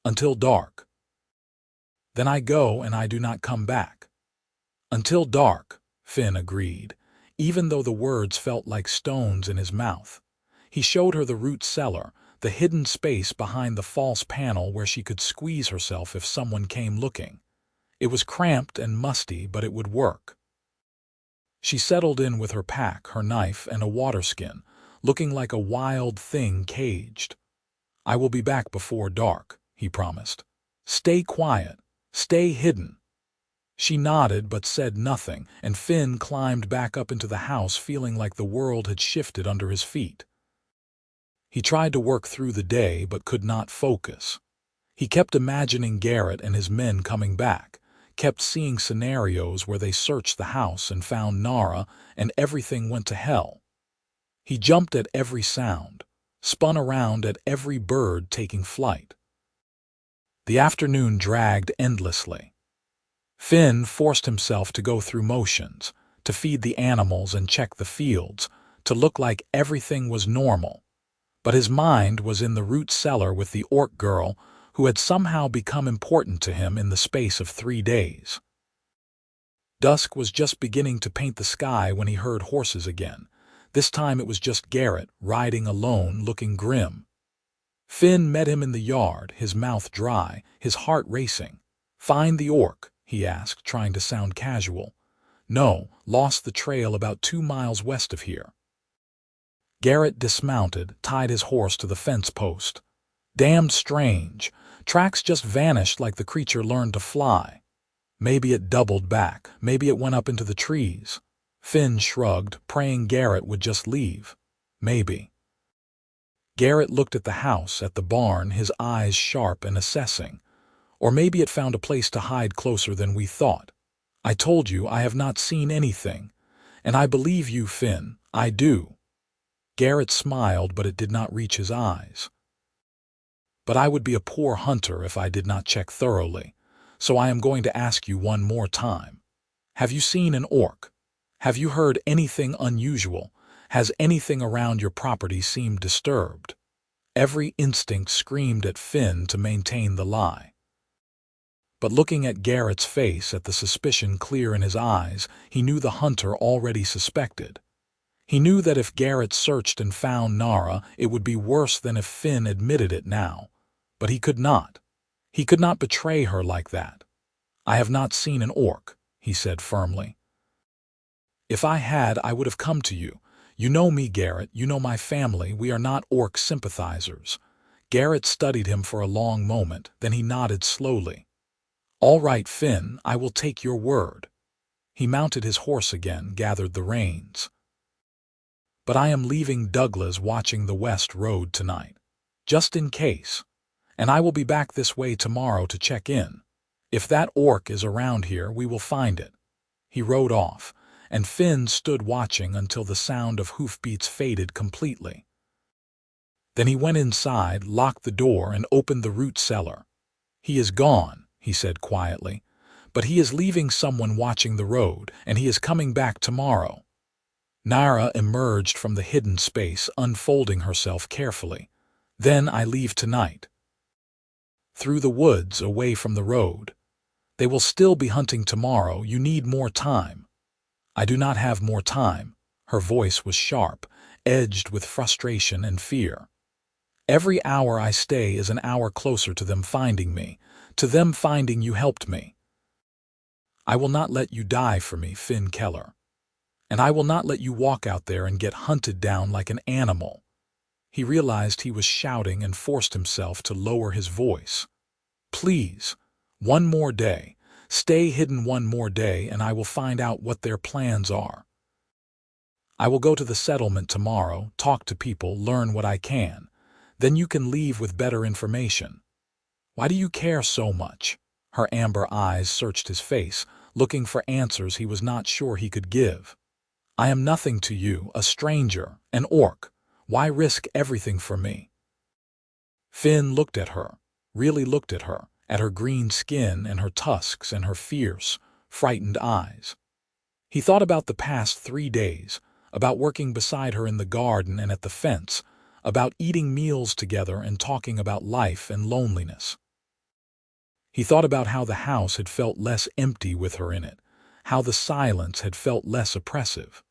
Until dark. Then I go and I do not come back. Until dark, Finn agreed, even though the words felt like stones in his mouth. He showed her the root cellar, the hidden space behind the false panel where she could squeeze herself if someone came looking. It was cramped and musty, but it would work. She settled in with her pack, her knife, and a water skin, looking like a wild thing caged. "I will be back before dark," he promised. "Stay quiet. Stay hidden." She nodded but said nothing, and Finn climbed back up into the house feeling like the world had shifted under his feet. He tried to work through the day but could not focus. He kept imagining Garrett and his men coming back, kept seeing scenarios where they searched the house and found Nara and everything went to hell. He jumped at every sound, spun around at every bird taking flight. The afternoon dragged endlessly. Finn forced himself to go through motions, to feed the animals and check the fields, to look like everything was normal. But his mind was in the root cellar with the orc girl who had somehow become important to him in the space of 3 days. Dusk was just beginning to paint the sky when he heard horses again. This time it was just Garrett, riding alone, looking grim. Finn met him in the yard, his mouth dry, his heart racing. "Find the orc?" he asked, trying to sound casual. "No, lost the trail about 2 miles west of here." Garrett dismounted, tied his horse to the fence post. "Damned strange. Tracks just vanished like the creature learned to fly. Maybe it doubled back, maybe it went up into the trees." Finn shrugged, praying Garrett would just leave. Maybe. Garrett looked at the house, at the barn, his eyes sharp and assessing. "Or maybe it found a place to hide closer than we thought. I told you I have not seen anything. And I believe you, Finn. I do." Garrett smiled, but it did not reach his eyes. "But I would be a poor hunter if I did not check thoroughly. So I am going to ask you one more time. Have you seen an orc? Have you heard anything unusual? Has anything around your property seemed disturbed?" Every instinct screamed at Finn to maintain the lie. But looking at Garrett's face, at the suspicion clear in his eyes, he knew the hunter already suspected. He knew that if Garrett searched and found Nara, it would be worse than if Finn admitted it now. But he could not. He could not betray her like that. "I have not seen an orc," he said firmly. "If I had, I would have come to you. You know me, Garrett. You know my family. We are not orc sympathizers." Garrett studied him for a long moment, then he nodded slowly. "All right, Finn, I will take your word." He mounted his horse again, gathered the reins. "But I am leaving Douglas watching the West Road tonight, just in case. And I will be back this way tomorrow to check in. If that orc is around here, we will find it." He rode off, and Finn stood watching until the sound of hoofbeats faded completely. Then he went inside, locked the door, and opened the root cellar. "He is gone," he said quietly, "but he is leaving someone watching the road, and he is coming back tomorrow." Nara emerged from the hidden space, unfolding herself carefully. "Then I leave tonight. Through the woods, away from the road. They will still be hunting tomorrow. You need more time." "I do not have more time." Her voice was sharp, edged with frustration and fear. "Every hour I stay is an hour closer to them finding me, to them finding you helped me. I will not let you die for me, Finn Keller. And I will not let you walk out there and get hunted down like an animal." He realized he was shouting and forced himself to lower his voice. "Please, one more day. Stay hidden one more day, and I will find out what their plans are. I will go to the settlement tomorrow, talk to people, learn what I can. Then you can leave with better information. Why do you care so much?" Her amber eyes searched his face, looking for answers he was not sure he could give. "I am nothing to you, a stranger, an orc. Why risk everything for me?" Finn looked at her, really looked at her green skin and her tusks and her fierce, frightened eyes. He thought about the past 3 days, about working beside her in the garden and at the fence, about eating meals together and talking about life and loneliness. He thought about how the house had felt less empty with her in it, how the silence had felt less oppressive.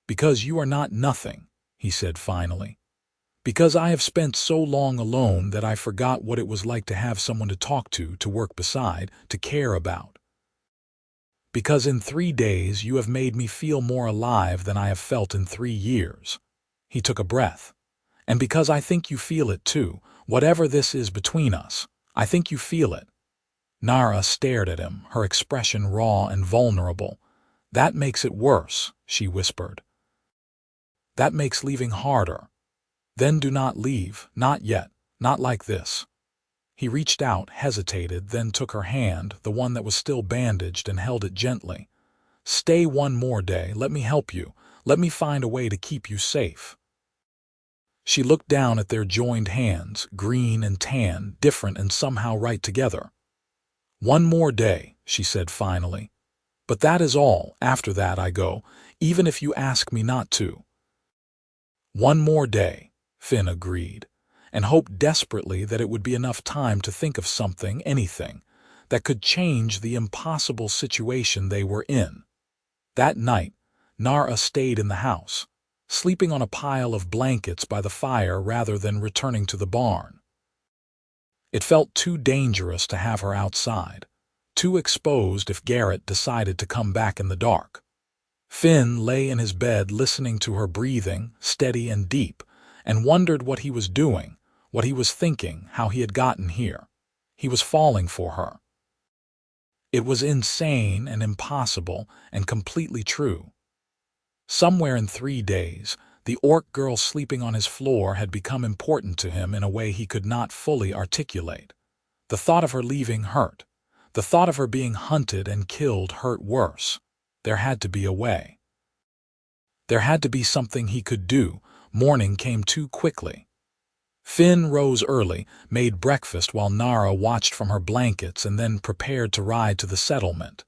"Because you are not nothing," he said finally. "Because I have spent so long alone that I forgot what it was like to have someone to talk to work beside, to care about. Because in 3 days you have made me feel more alive than I have felt in 3 years." He took a breath. "And because I think you feel it too, whatever this is between us, I think you feel it." Nara stared at him, her expression raw and vulnerable. "That makes it worse," she whispered. "That makes leaving harder. Then do not leave, not yet, not like this." He reached out, hesitated, then took her hand, the one that was still bandaged, and held it gently. "Stay one more day, let me help you, let me find a way to keep you safe." She looked down at their joined hands, green and tan, different and somehow right together. "One more day," she said finally. "But that is all. After that I go, even if you ask me not to." "One more day," Finn agreed, and hoped desperately that it would be enough time to think of something, anything, that could change the impossible situation they were in. That night, Nara stayed in the house, sleeping on a pile of blankets by the fire rather than returning to the barn. It felt too dangerous to have her outside, too exposed if Garrett decided to come back in the dark. Finn lay in his bed listening to her breathing, steady and deep, and wondered what he was doing, what he was thinking, how he had gotten here. He was falling for her. It was insane and impossible and completely true. Somewhere in 3 days, the orc girl sleeping on his floor had become important to him in a way he could not fully articulate. The thought of her leaving hurt. The thought of her being hunted and killed hurt worse. There had to be a way. There had to be something he could do. Morning came too quickly. Finn rose early, made breakfast while Nara watched from her blankets, and then prepared to ride to the settlement.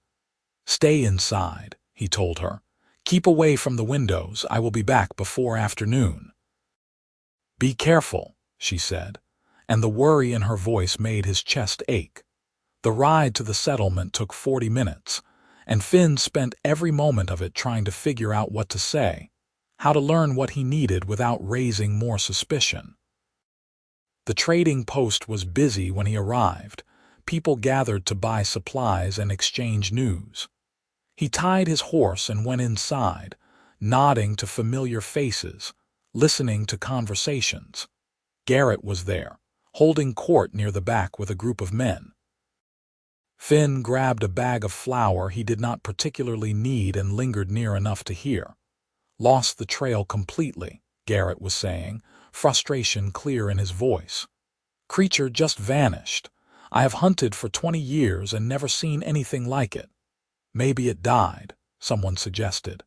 "Stay inside," he told her. "Keep away from the windows. I will be back before afternoon." "Be careful," she said, and the worry in her voice made his chest ache. The ride to the settlement took 40 minutes, and Finn spent every moment of it trying to figure out what to say, how to learn what he needed without raising more suspicion. The trading post was busy when he arrived. People gathered to buy supplies and exchange news. He tied his horse and went inside, nodding to familiar faces, listening to conversations. Garrett was there, holding court near the back with a group of men. Finn grabbed a bag of flour he did not particularly need and lingered near enough to hear. "Lost the trail completely," Garrett was saying, frustration clear in his voice. "Creature just vanished. I have hunted for 20 years and never seen anything like it." "Maybe it died," someone suggested.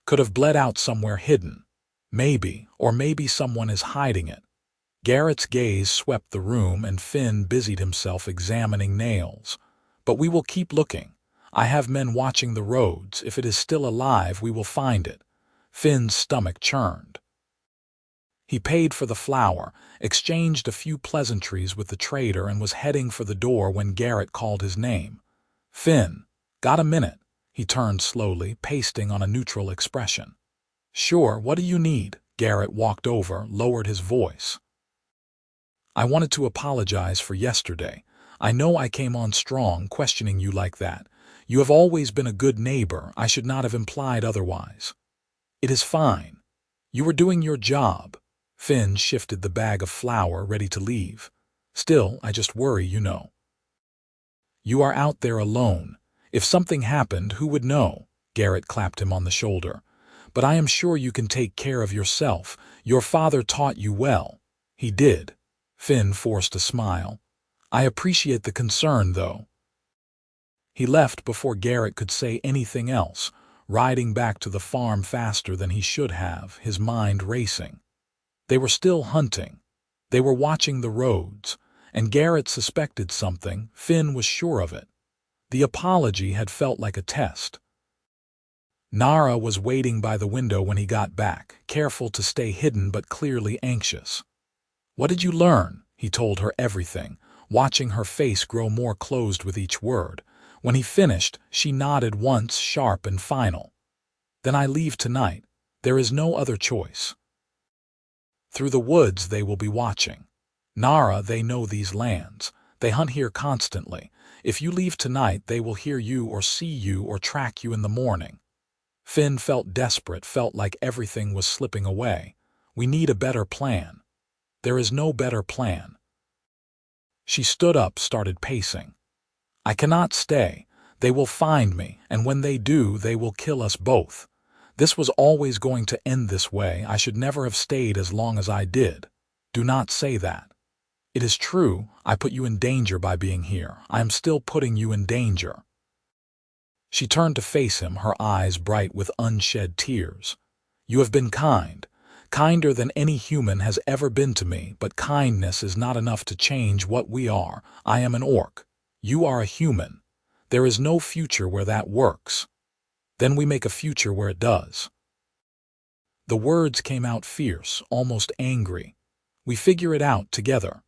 "Could have bled out somewhere hidden. Maybe, or maybe someone is hiding it." Garrett's gaze swept the room and Finn busied himself examining nails. "But we will keep looking. I have men watching the roads. If it is still alive, we will find it." Finn's stomach churned. He paid for the flour, exchanged a few pleasantries with the trader, and was heading for the door when Garrett called his name. "Finn, got a minute?" He turned slowly, pasting on a neutral expression. "Sure, what do you need?" Garrett walked over, lowered his voice. "I wanted to apologize for yesterday. I know I came on strong, questioning you like that. You have always been a good neighbor. I should not have implied otherwise." "It is fine. You were doing your job." Finn shifted the bag of flour, ready to leave. "Still, I just worry, you know. You are out there alone. If something happened, who would know?" Garrett clapped him on the shoulder. "But I am sure you can take care of yourself. Your father taught you well." "He did." Finn forced a smile. "I appreciate the concern, though." He left before Garrett could say anything else, riding back to the farm faster than he should have, his mind racing. They were still hunting. They were watching the roads, and Garrett suspected something. Finn was sure of it. The apology had felt like a test. Nara was waiting by the window when he got back, careful to stay hidden but clearly anxious. "What did you learn?" He told her everything, watching her face grow more closed with each word. When he finished, she nodded once, sharp and final. "Then I leave tonight. There is no other choice." Through the woods they will be watching. Nara, they know these lands. They hunt here constantly. If you leave tonight, they will hear you or see you or track you in the morning. Finn felt desperate, felt like everything was slipping away. "We need a better plan." "There is no better plan." She stood up, started pacing. "I cannot stay. They will find me, and when they do, they will kill us both. This was always going to end this way. I should never have stayed as long as I did." "Do not say that." "It is true. I put you in danger by being here. I am still putting you in danger." She turned to face him, her eyes bright with unshed tears. "You have been kind. Kinder than any human has ever been to me, but kindness is not enough to change what we are. I am an orc. You are a human. There is no future where that works. Then we make a future where it does." The words came out fierce, almost angry. "We figure it out together."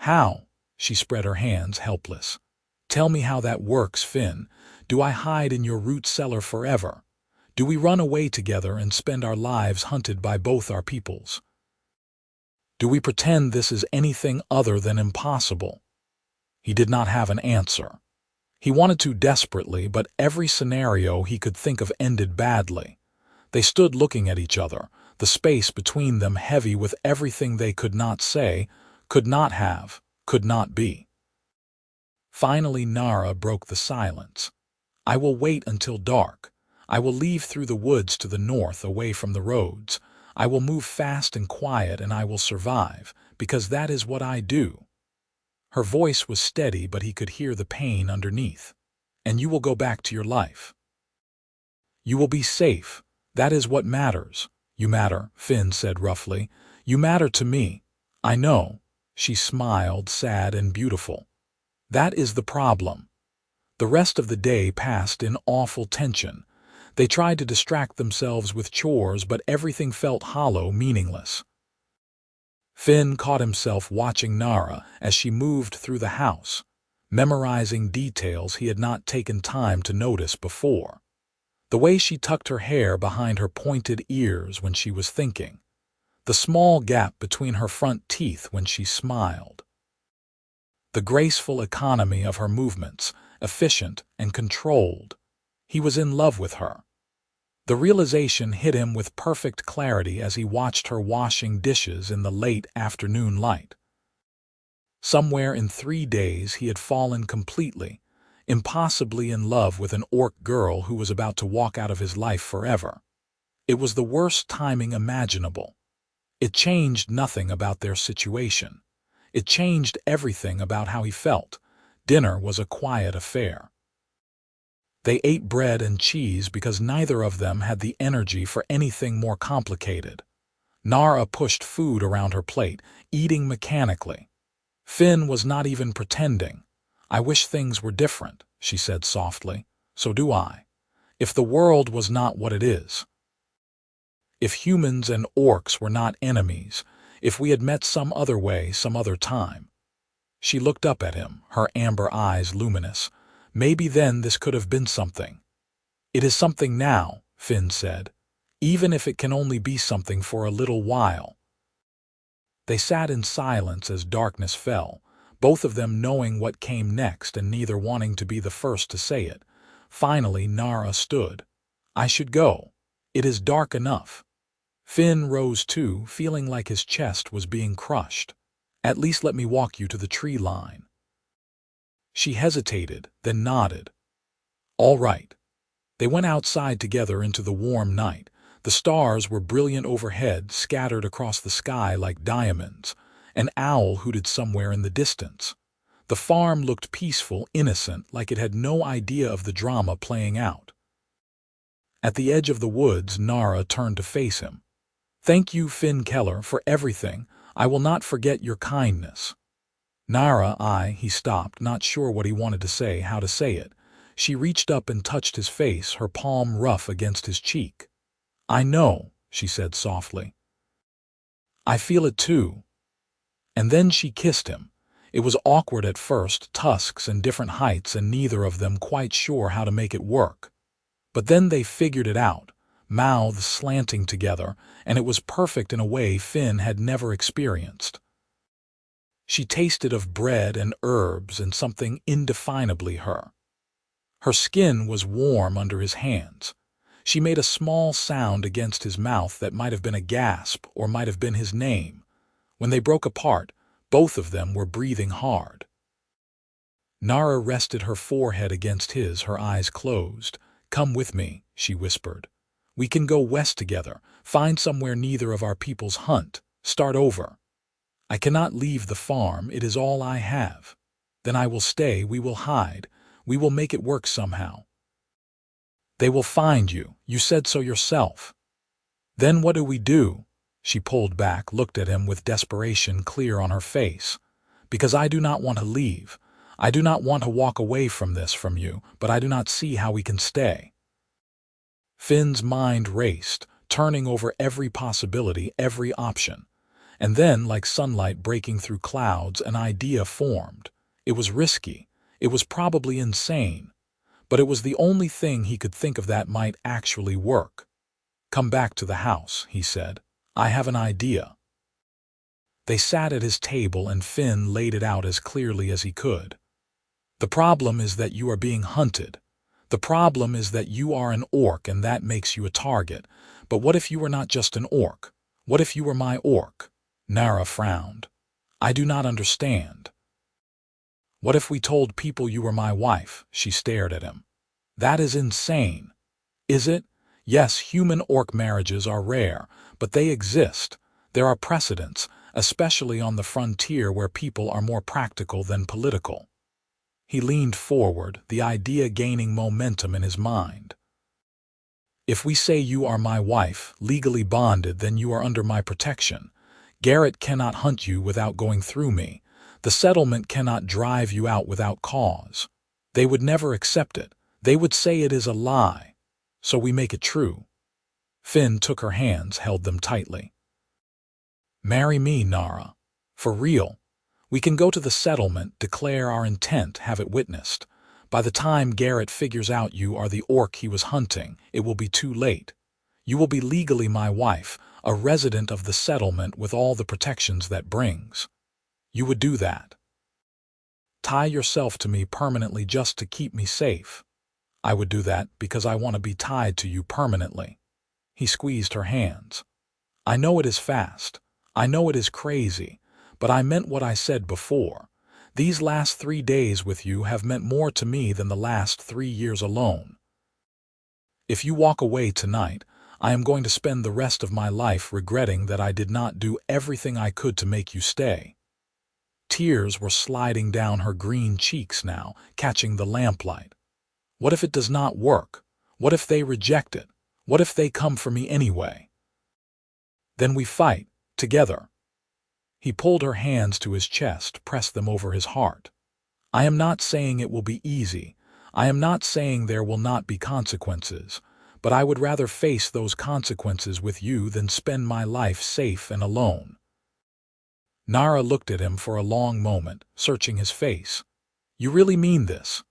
"How?" She spread her hands, helpless. "Tell me how that works, Finn. Do I hide in your root cellar forever? Do we run away together and spend our lives hunted by both our peoples? Do we pretend this is anything other than impossible?" He did not have an answer. He wanted to desperately, but every scenario he could think of ended badly. They stood looking at each other, the space between them heavy with everything they could not say, could not have, could not be. Finally Nara broke the silence. "I will wait until dark. I will leave through the woods to the north, away from the roads. I will move fast and quiet, and I will survive, because that is what I do." Her voice was steady, but he could hear the pain underneath. "And you will go back to your life. You will be safe. That is what matters." "You matter," Finn said roughly. "You matter to me." "I know." She smiled, sad and beautiful. "That is the problem." The rest of the day passed in awful tension. They tried to distract themselves with chores, but everything felt hollow, meaningless. Finn caught himself watching Nara as she moved through the house, memorizing details he had not taken time to notice before. The way she tucked her hair behind her pointed ears when she was thinking. The small gap between her front teeth when she smiled. The graceful economy of her movements, efficient and controlled. He was in love with her. The realization hit him with perfect clarity as he watched her washing dishes in the late afternoon light. Somewhere in 3 days he had fallen completely, impossibly in love with an orc girl who was about to walk out of his life forever. It was the worst timing imaginable. It changed nothing about their situation. It changed everything about how he felt. Dinner was a quiet affair. They ate bread and cheese because neither of them had the energy for anything more complicated. Nara pushed food around her plate, eating mechanically. Finn was not even pretending. "I wish things were different," she said softly. "So do I. If the world was not what it is. If humans and orcs were not enemies. If we had met some other way, some other time." She looked up at him, her amber eyes luminous. "Maybe then this could have been something." "It is something now," Finn said, "even if it can only be something for a little while." They sat in silence as darkness fell, both of them knowing what came next and neither wanting to be the first to say it. Finally Nara stood. "I should go. It is dark enough." Finn rose too, feeling like his chest was being crushed. "At least let me walk you to the tree line." She hesitated, then nodded. "All right." They went outside together into the warm night. The stars were brilliant overhead, scattered across the sky like diamonds. An owl hooted somewhere in the distance. The farm looked peaceful, innocent, like it had no idea of the drama playing out. At the edge of the woods, Nara turned to face him. "Thank you, Finn Keller, for everything. I will not forget your kindness." "Nara, he stopped, not sure what he wanted to say, how to say it. She reached up and touched his face, her palm rough against his cheek. "I know," she said softly. "I feel it too." And then she kissed him. It was awkward at first, tusks and different heights and neither of them quite sure how to make it work. But then they figured it out, mouths slanting together, and it was perfect in a way Finn had never experienced. She tasted of bread and herbs and something indefinably her. Her skin was warm under his hands. She made a small sound against his mouth that might have been a gasp or might have been his name. When they broke apart, both of them were breathing hard. Nara rested her forehead against his, her eyes closed. "Come with me," she whispered. "We can go west together, find somewhere neither of our peoples hunt, start over. I cannot leave the farm, it is all I have. Then I will stay, we will hide, we will make it work somehow. They will find you, you said so yourself. Then what do we do?" She pulled back, looked at him with desperation clear on her face. "Because I do not want to leave. I do not want to walk away from this from you, but I do not see how we can stay." Finn's mind raced, turning over every possibility, every option. And then, like sunlight breaking through clouds, an idea formed. It was risky. It was probably insane. But it was the only thing he could think of that might actually work. "Come back to the house," he said. "I have an idea." They sat at his table and Finn laid it out as clearly as he could. "The problem is that you are being hunted. The problem is that you are an orc and that makes you a target. But what if you were not just an orc? What if you were my orc?" Nara frowned. "I do not understand." "What if we told people you were my wife?" She stared at him. "That is insane." "Is it? Yes, human-orc marriages are rare, but they exist. There are precedents, especially on the frontier where people are more practical than political." He leaned forward, the idea gaining momentum in his mind. "If we say you are my wife, legally bonded, then you are under my protection. Garrett cannot hunt you without going through me. The settlement cannot drive you out without cause. They would never accept it. They would say it is a lie. So we make it true." Finn took her hands, held them tightly. "Marry me, Nara. For real. We can go to the settlement, declare our intent, have it witnessed. By the time Garrett figures out you are the orc he was hunting, it will be too late. You will be legally my wife, a resident of the settlement with all the protections that brings. You would do that. Tie yourself to me permanently just to keep me safe." "I would do that because I want to be tied to you permanently." He squeezed her hands. "I know it is fast. I know it is crazy. But I meant what I said before. These last 3 days with you have meant more to me than the last 3 years alone. If you walk away tonight, I am going to spend the rest of my life regretting that I did not do everything I could to make you stay." Tears were sliding down her green cheeks now, catching the lamplight. "What if it does not work? What if they reject it? What if they come for me anyway? Then we fight, together." He pulled her hands to his chest, pressed them over his heart. "I am not saying it will be easy. I am not saying there will not be consequences. But I would rather face those consequences with you than spend my life safe and alone." Nara looked at him for a long moment, searching his face. "You really mean this?"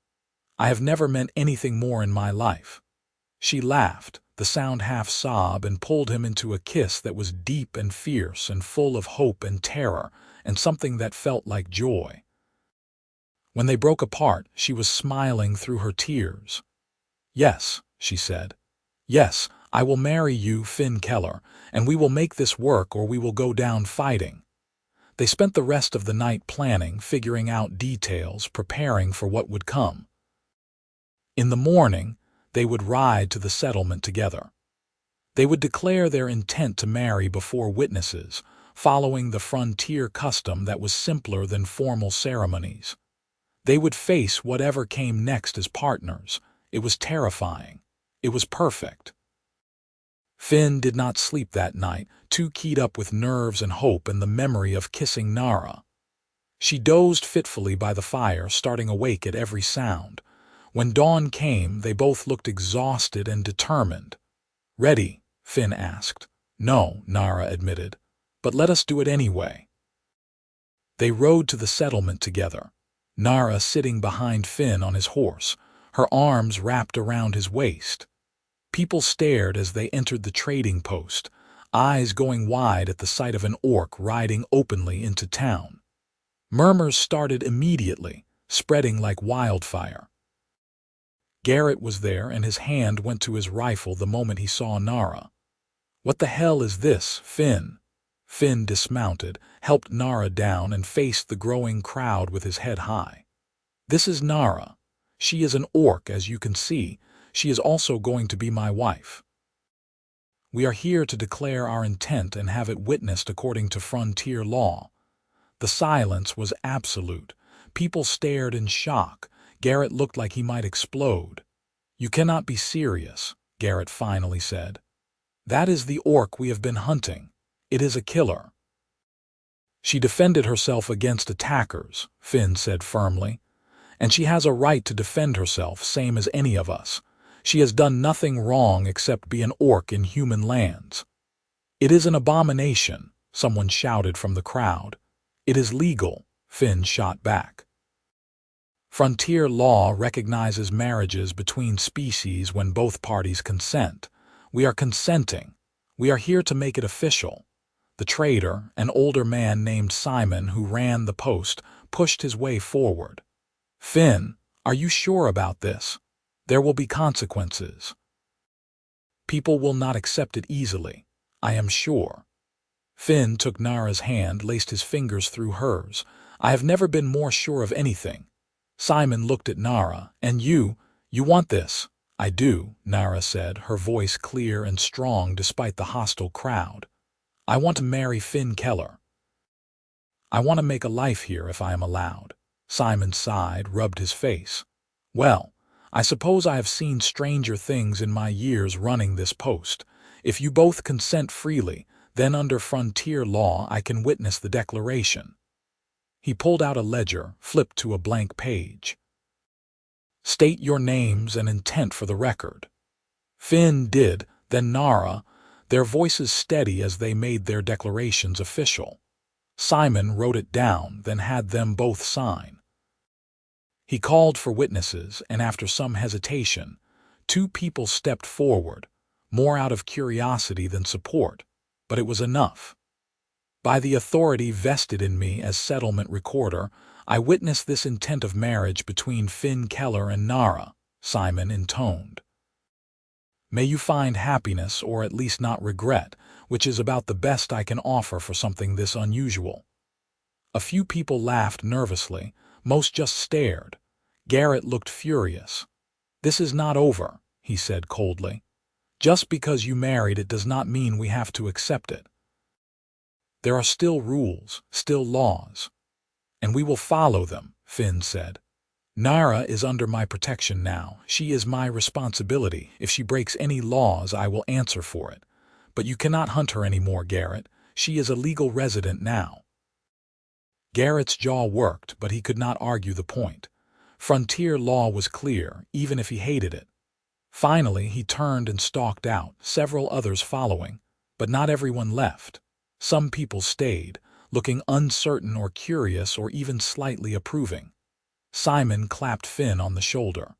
"I have never meant anything more in my life." She laughed, the sound half sob, and pulled him into a kiss that was deep and fierce and full of hope and terror and something that felt like joy. When they broke apart, she was smiling through her tears. "Yes," she said. "Yes, I will marry you, Finn Keller, and we will make this work or we will go down fighting." They spent the rest of the night planning, figuring out details, preparing for what would come. In the morning, they would ride to the settlement together. They would declare their intent to marry before witnesses, following the frontier custom that was simpler than formal ceremonies. They would face whatever came next as partners. It was terrifying. It was perfect. Finn did not sleep that night, too keyed up with nerves and hope and the memory of kissing Nara. She dozed fitfully by the fire, starting awake at every sound. When dawn came, they both looked exhausted and determined. "Ready?" Finn asked. "No," Nara admitted. "But let us do it anyway." They rode to the settlement together, Nara sitting behind Finn on his horse, her arms wrapped around his waist. People stared as they entered the trading post, eyes going wide at the sight of an orc riding openly into town. Murmurs started immediately, spreading like wildfire. Garrett was there, and his hand went to his rifle the moment he saw Nara. "What the hell is this, Finn?" Finn dismounted, helped Nara down, and faced the growing crowd with his head high. "This is Nara. She is an orc, as you can see. She is also going to be my wife. We are here to declare our intent and have it witnessed according to frontier law." The silence was absolute. People stared in shock. Garrett looked like he might explode. "You cannot be serious," Garrett finally said. "That is the orc we have been hunting. It is a killer." "She defended herself against attackers," Finn said firmly. "And she has a right to defend herself, same as any of us. She has done nothing wrong except be an orc in human lands." "It is an abomination," someone shouted from the crowd. "It is legal," Finn shot back. "Frontier law recognizes marriages between species when both parties consent. We are consenting. We are here to make it official." The trader, an older man named Simon who ran the post, pushed his way forward. "Finn, are you sure about this? There will be consequences. People will not accept it easily, I am sure." Finn took Nara's hand, laced his fingers through hers. "I have never been more sure of anything." Simon looked at Nara. "And you want this?" "I do," Nara said, her voice clear and strong despite the hostile crowd. "I want to marry Finn Keller. I want to make a life here if I am allowed." Simon sighed, rubbed his face. "Well, I suppose I have seen stranger things in my years running this post. If you both consent freely, then under frontier law I can witness the declaration." He pulled out a ledger, flipped to a blank page. "State your names and intent for the record." Finn did, then Nara, their voices steady as they made their declarations official. Simon wrote it down, then had them both sign. He called for witnesses, and after some hesitation, 2 people stepped forward, more out of curiosity than support, but it was enough. "By the authority vested in me as settlement recorder, I witness this intent of marriage between Finn Keller and Nara," Simon intoned. "May you find happiness, or at least not regret, which is about the best I can offer for something this unusual." A few people laughed nervously, most just stared. Garrett looked furious. "This is not over," he said coldly. "Just because you married it does not mean we have to accept it. There are still rules, still laws. And we will follow them," Finn said. "Nara is under my protection now. She is my responsibility. If she breaks any laws, I will answer for it. But you cannot hunt her anymore, Garrett. She is a legal resident now." Garrett's jaw worked, but he could not argue the point. Frontier law was clear, even if he hated it. Finally, he turned and stalked out, several others following, but not everyone left. Some people stayed, looking uncertain or curious or even slightly approving. Simon clapped Finn on the shoulder.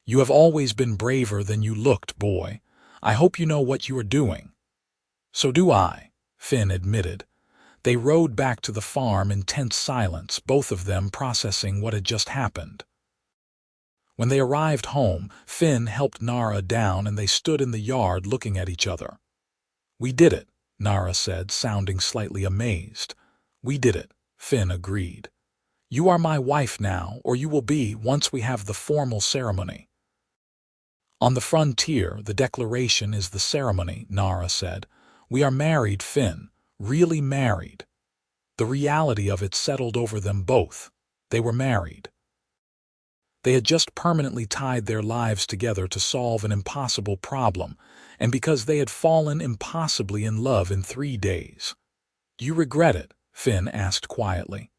"You have always been braver than you looked, boy. I hope you know what you are doing." "So do I," Finn admitted. They rode back to the farm in tense silence, both of them processing what had just happened. When they arrived home, Finn helped Nara down and they stood in the yard looking at each other. "We did it," Nara said, sounding slightly amazed. "We did it," Finn agreed. "You are my wife now, or you will be once we have the formal ceremony." "On the frontier, the declaration is the ceremony," Nara said. "We are married, Finn, really married." The reality of it settled over them both. They were married. They had just permanently tied their lives together to solve an impossible problem, and because they had fallen impossibly in love in 3 days. "Do you regret it?" Finn asked quietly.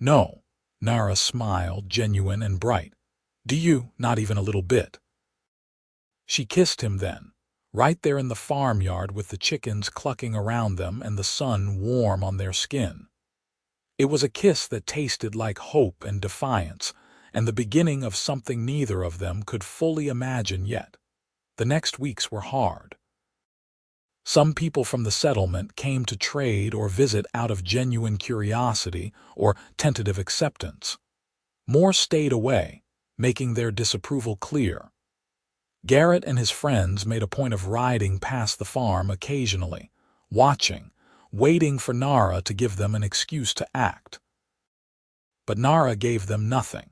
"No." Nara smiled, genuine and bright. "Do you? Not even a little bit." She kissed him then, right there in the farmyard with the chickens clucking around them and the sun warm on their skin. It was a kiss that tasted like hope and defiance, and the beginning of something neither of them could fully imagine yet. The next weeks were hard. Some people from the settlement came to trade or visit out of genuine curiosity or tentative acceptance. More stayed away, making their disapproval clear. Garrett and his friends made a point of riding past the farm occasionally, watching, waiting for Nara to give them an excuse to act. But Nara gave them nothing.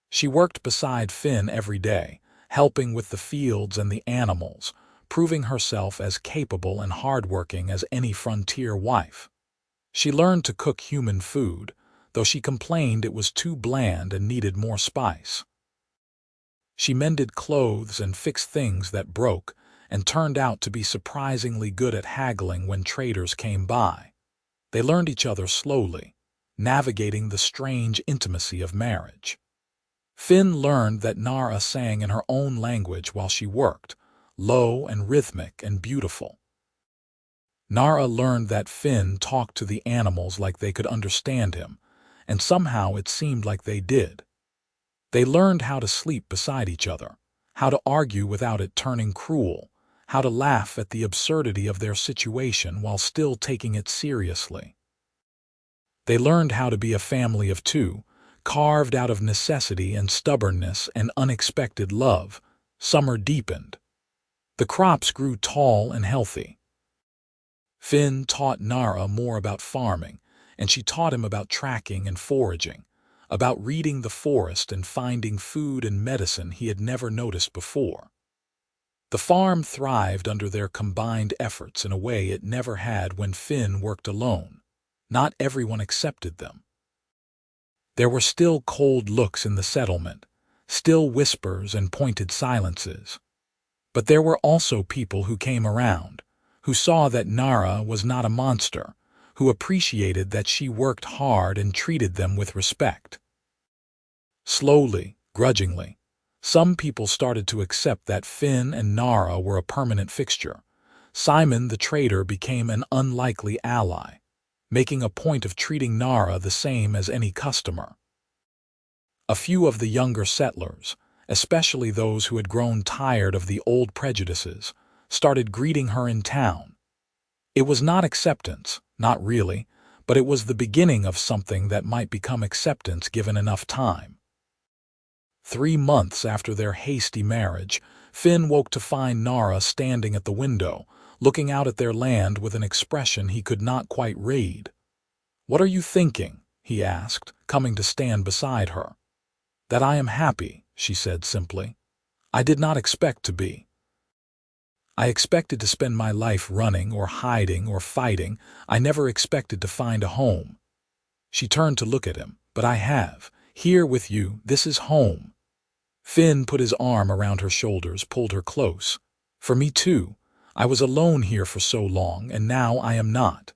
She worked beside Finn every day, helping with the fields and the animals, proving herself as capable and hardworking as any frontier wife. She learned to cook human food, though she complained it was too bland and needed more spice. She mended clothes and fixed things that broke, and turned out to be surprisingly good at haggling when traders came by. They learned each other slowly, navigating the strange intimacy of marriage. Finn learned that Nara sang in her own language while she worked, low and rhythmic and beautiful. Nara learned that Finn talked to the animals like they could understand him, and somehow it seemed like they did. They learned how to sleep beside each other, how to argue without it turning cruel, how to laugh at the absurdity of their situation while still taking it seriously. They learned how to be a family of two, carved out of necessity and stubbornness and unexpected love. Summer deepened. The crops grew tall and healthy. Finn taught Nara more about farming, and she taught him about tracking and foraging, about reading the forest and finding food and medicine he had never noticed before. The farm thrived under their combined efforts in a way it never had when Finn worked alone. Not everyone accepted them. There were still cold looks in the settlement, still whispers and pointed silences. But there were also people who came around, who saw that Nara was not a monster, who appreciated that she worked hard and treated them with respect. Slowly, grudgingly, some people started to accept that Finn and Nara were a permanent fixture. Simon the trader became an unlikely ally, making a point of treating Nara the same as any customer. A few of the younger settlers, especially those who had grown tired of the old prejudices, started greeting her in town. It was not acceptance, not really, but it was the beginning of something that might become acceptance given enough time. 3 months after their hasty marriage, Finn woke to find Nara standing at the window, looking out at their land with an expression he could not quite read. "What are you thinking?" he asked, coming to stand beside her. "That I am happy," she said simply. "I did not expect to be. I expected to spend my life running or hiding or fighting. I never expected to find a home." She turned to look at him. "But I have. Here with you, this is home." Finn put his arm around her shoulders, pulled her close. "For me too. I was alone here for so long, and now I am not."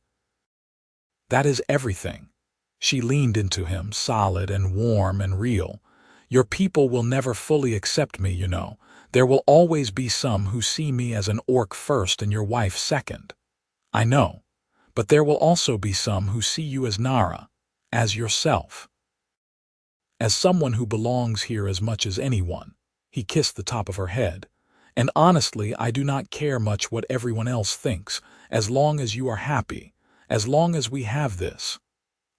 "That is everything." She leaned into him, solid and warm and real. "Your people will never fully accept me, you know. There will always be some who see me as an orc first and your wife second. I know. But there will also be some who see you as Nara, as yourself. As someone who belongs here as much as anyone." He kissed the top of her head. "And honestly, I do not care much what everyone else thinks, as long as you are happy, as long as we have this."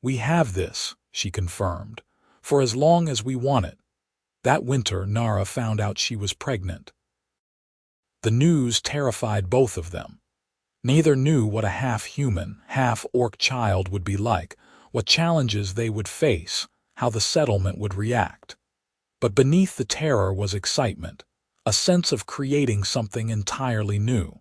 "We have this," she confirmed, "for as long as we want it." That winter, Nara found out she was pregnant. The news terrified both of them. Neither knew what a half-human, half-orc child would be like, what challenges they would face, how the settlement would react. But beneath the terror was excitement, a sense of creating something entirely new.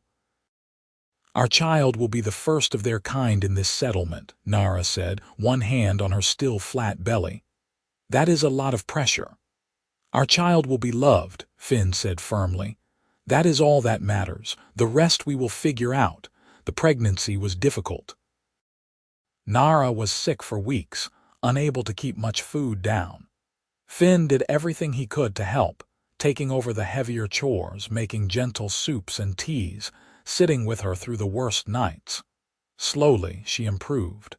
"Our child will be the first of their kind in this settlement," Nara said, one hand on her still flat belly. "That is a lot of pressure." "Our child will be loved," Finn said firmly. "That is all that matters. The rest we will figure out." The pregnancy was difficult. Nara was sick for weeks, unable to keep much food down. Finn did everything he could to help, taking over the heavier chores, making gentle soups and teas, sitting with her through the worst nights. Slowly, she improved.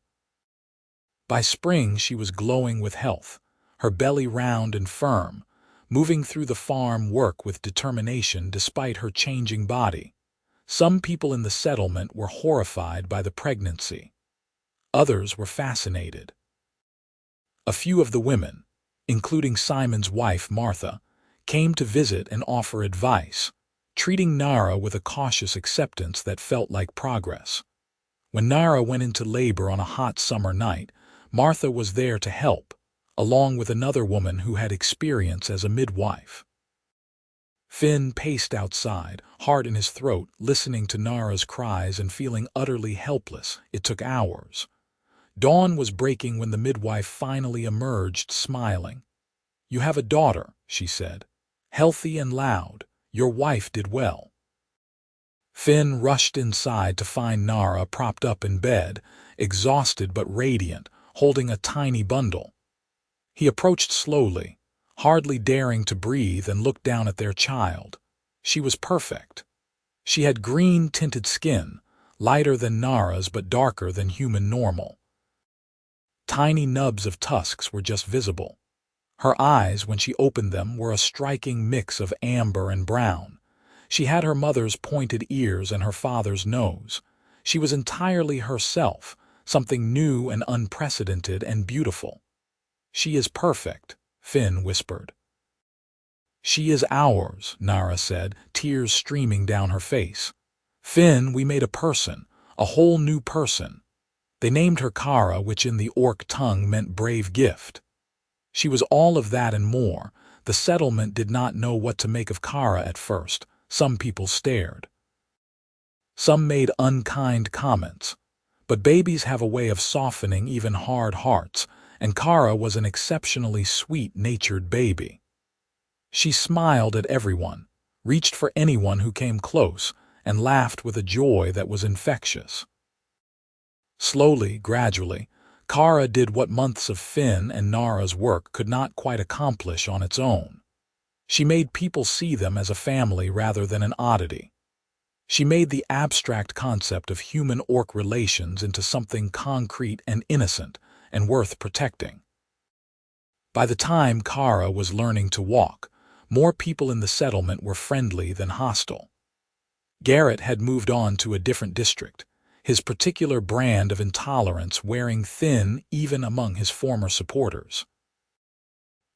By spring she was glowing with health, her belly round and firm, moving through the farm work with determination despite her changing body. Some people in the settlement were horrified by the pregnancy. Others were fascinated. A few of the women, including Simon's wife Martha, came to visit and offer advice, treating Nara with a cautious acceptance that felt like progress. When Nara went into labor on a hot summer night, Martha was there to help, along with another woman who had experience as a midwife. Finn paced outside, heart in his throat, listening to Nara's cries and feeling utterly helpless. It took hours. Dawn was breaking when the midwife finally emerged, smiling. "You have a daughter," she said. "Healthy and loud. Your wife did well." Finn rushed inside to find Nara propped up in bed, exhausted but radiant, holding a tiny bundle. He approached slowly, hardly daring to breathe, and looked down at their child. She was perfect. She had green-tinted skin, lighter than Nara's but darker than human normal. Tiny nubs of tusks were just visible. Her eyes, when she opened them, were a striking mix of amber and brown. She had her mother's pointed ears and her father's nose. She was entirely herself, something new and unprecedented and beautiful. "She is perfect," Finn whispered. "She is ours," Nara said, tears streaming down her face. "Finn, we made a person, a whole new person." They named her Kara, which in the orc tongue meant brave gift. She was all of that and more. The settlement did not know what to make of Kara at first. Some people stared. Some made unkind comments. But babies have a way of softening even hard hearts, and Kara was an exceptionally sweet-natured baby. She smiled at everyone, reached for anyone who came close, and laughed with a joy that was infectious. Slowly, gradually, Kara did what months of Finn and Nara's work could not quite accomplish on its own. She made people see them as a family rather than an oddity. She made the abstract concept of human-orc relations into something concrete and innocent and worth protecting. By the time Kara was learning to walk, more people in the settlement were friendly than hostile. Garrett had moved on to a different district, his particular brand of intolerance wearing thin even among his former supporters.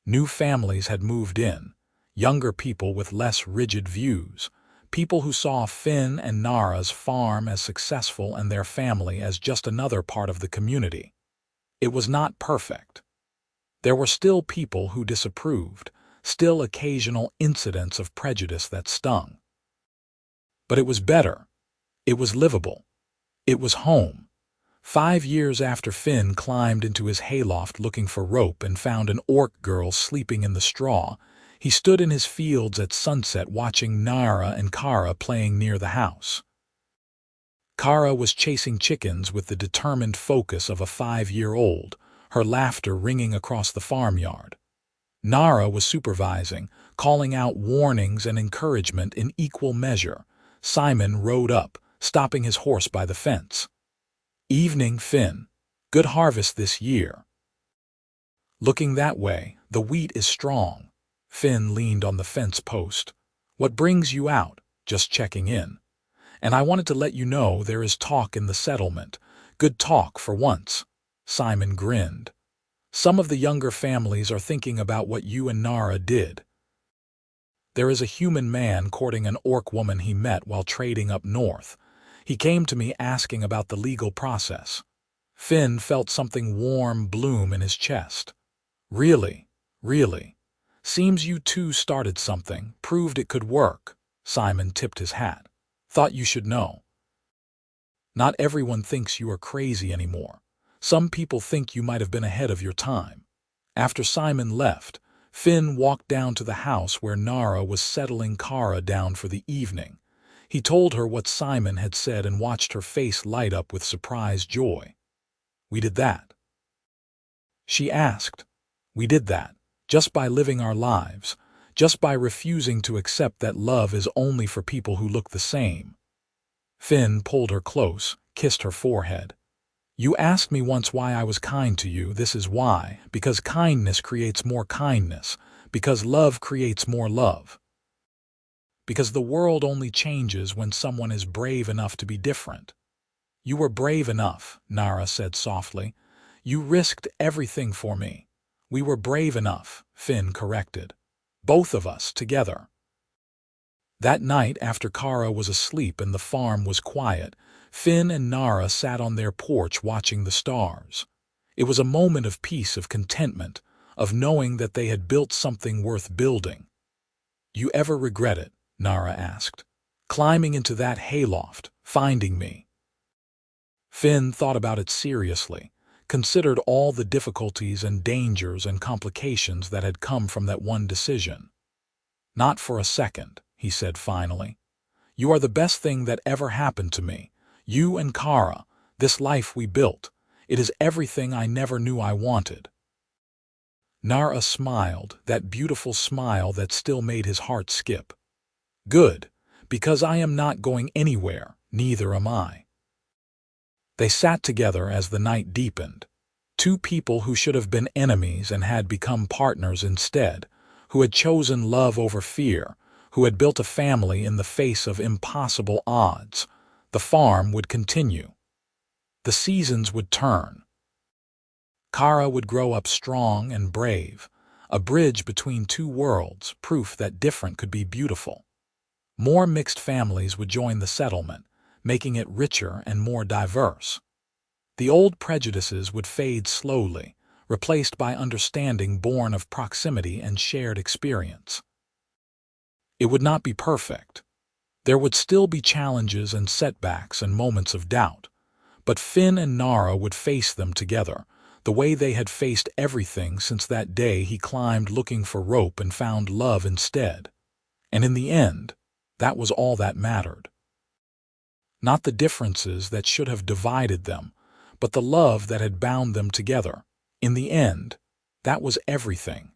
New families had moved in, younger people with less rigid views, people who saw Finn and Nara's farm as successful and their family as just another part of the community. It was not perfect. There were still people who disapproved, still occasional incidents of prejudice that stung. But it was better. It was livable. It was home. 5 years after Finn climbed into his hayloft looking for rope and found an orc girl sleeping in the straw, he stood in his fields at sunset watching Nara and Kara playing near the house. Kara was chasing chickens with the determined focus of a 5-year-old, her laughter ringing across the farmyard. Nara was supervising, calling out warnings and encouragement in equal measure. Simon rode up, stopping his horse by the fence. "Evening, Finn. Good harvest this year." "Looking that way, the wheat is strong." Finn leaned on the fence post. "What brings you out?" "Just checking in. And I wanted to let you know there is talk in the settlement. Good talk for once." Simon grinned. "Some of the younger families are thinking about what you and Nara did. There is a human man courting an orc woman he met while trading up north. He came to me asking about the legal process." Finn felt something warm bloom in his chest. "Really? Really? Seems you two started something, proved it could work." Simon tipped his hat. "Thought you should know. Not everyone thinks you are crazy anymore. Some people think you might have been ahead of your time." After Simon left, Finn walked down to the house where Nara was settling Kara down for the evening. He told her what Simon had said and watched her face light up with surprised joy. "We did that?" she asked. "We did that, just by living our lives, just by refusing to accept that love is only for people who look the same." Finn pulled her close, kissed her forehead. You asked me once why I was kind to you. This is why. Because kindness creates more kindness. Because love creates more love. Because the world only changes when someone is brave enough to be different. You were brave enough, Nara said softly. You risked everything for me. We were brave enough, Finn corrected. Both of us, together. That night, after Kara was asleep and the farm was quiet, Finn and Nara sat on their porch watching the stars. It was a moment of peace, of contentment, of knowing that they had built something worth building. You ever regret it? Nara asked. Climbing into that hayloft, finding me. Finn thought about it seriously, considered all the difficulties and dangers and complications that had come from that one decision. Not for a second, he said finally. You are the best thing that ever happened to me. You and Kara, this life we built. It is everything I never knew I wanted. Nara smiled, that beautiful smile that still made his heart skip. Good, because I am not going anywhere, neither am I. They sat together as the night deepened. Two people who should have been enemies and had become partners instead, who had chosen love over fear, who had built a family in the face of impossible odds. The farm would continue. The seasons would turn. Kara would grow up strong and brave, a bridge between two worlds, proof that different could be beautiful. More mixed families would join the settlement, making it richer and more diverse. The old prejudices would fade slowly, replaced by understanding born of proximity and shared experience. It would not be perfect. There would still be challenges and setbacks and moments of doubt, but Finn and Nara would face them together, the way they had faced everything since that day he climbed looking for rope and found love instead. And in the end, that was all that mattered. Not the differences that should have divided them, but the love that had bound them together. In the end, that was everything.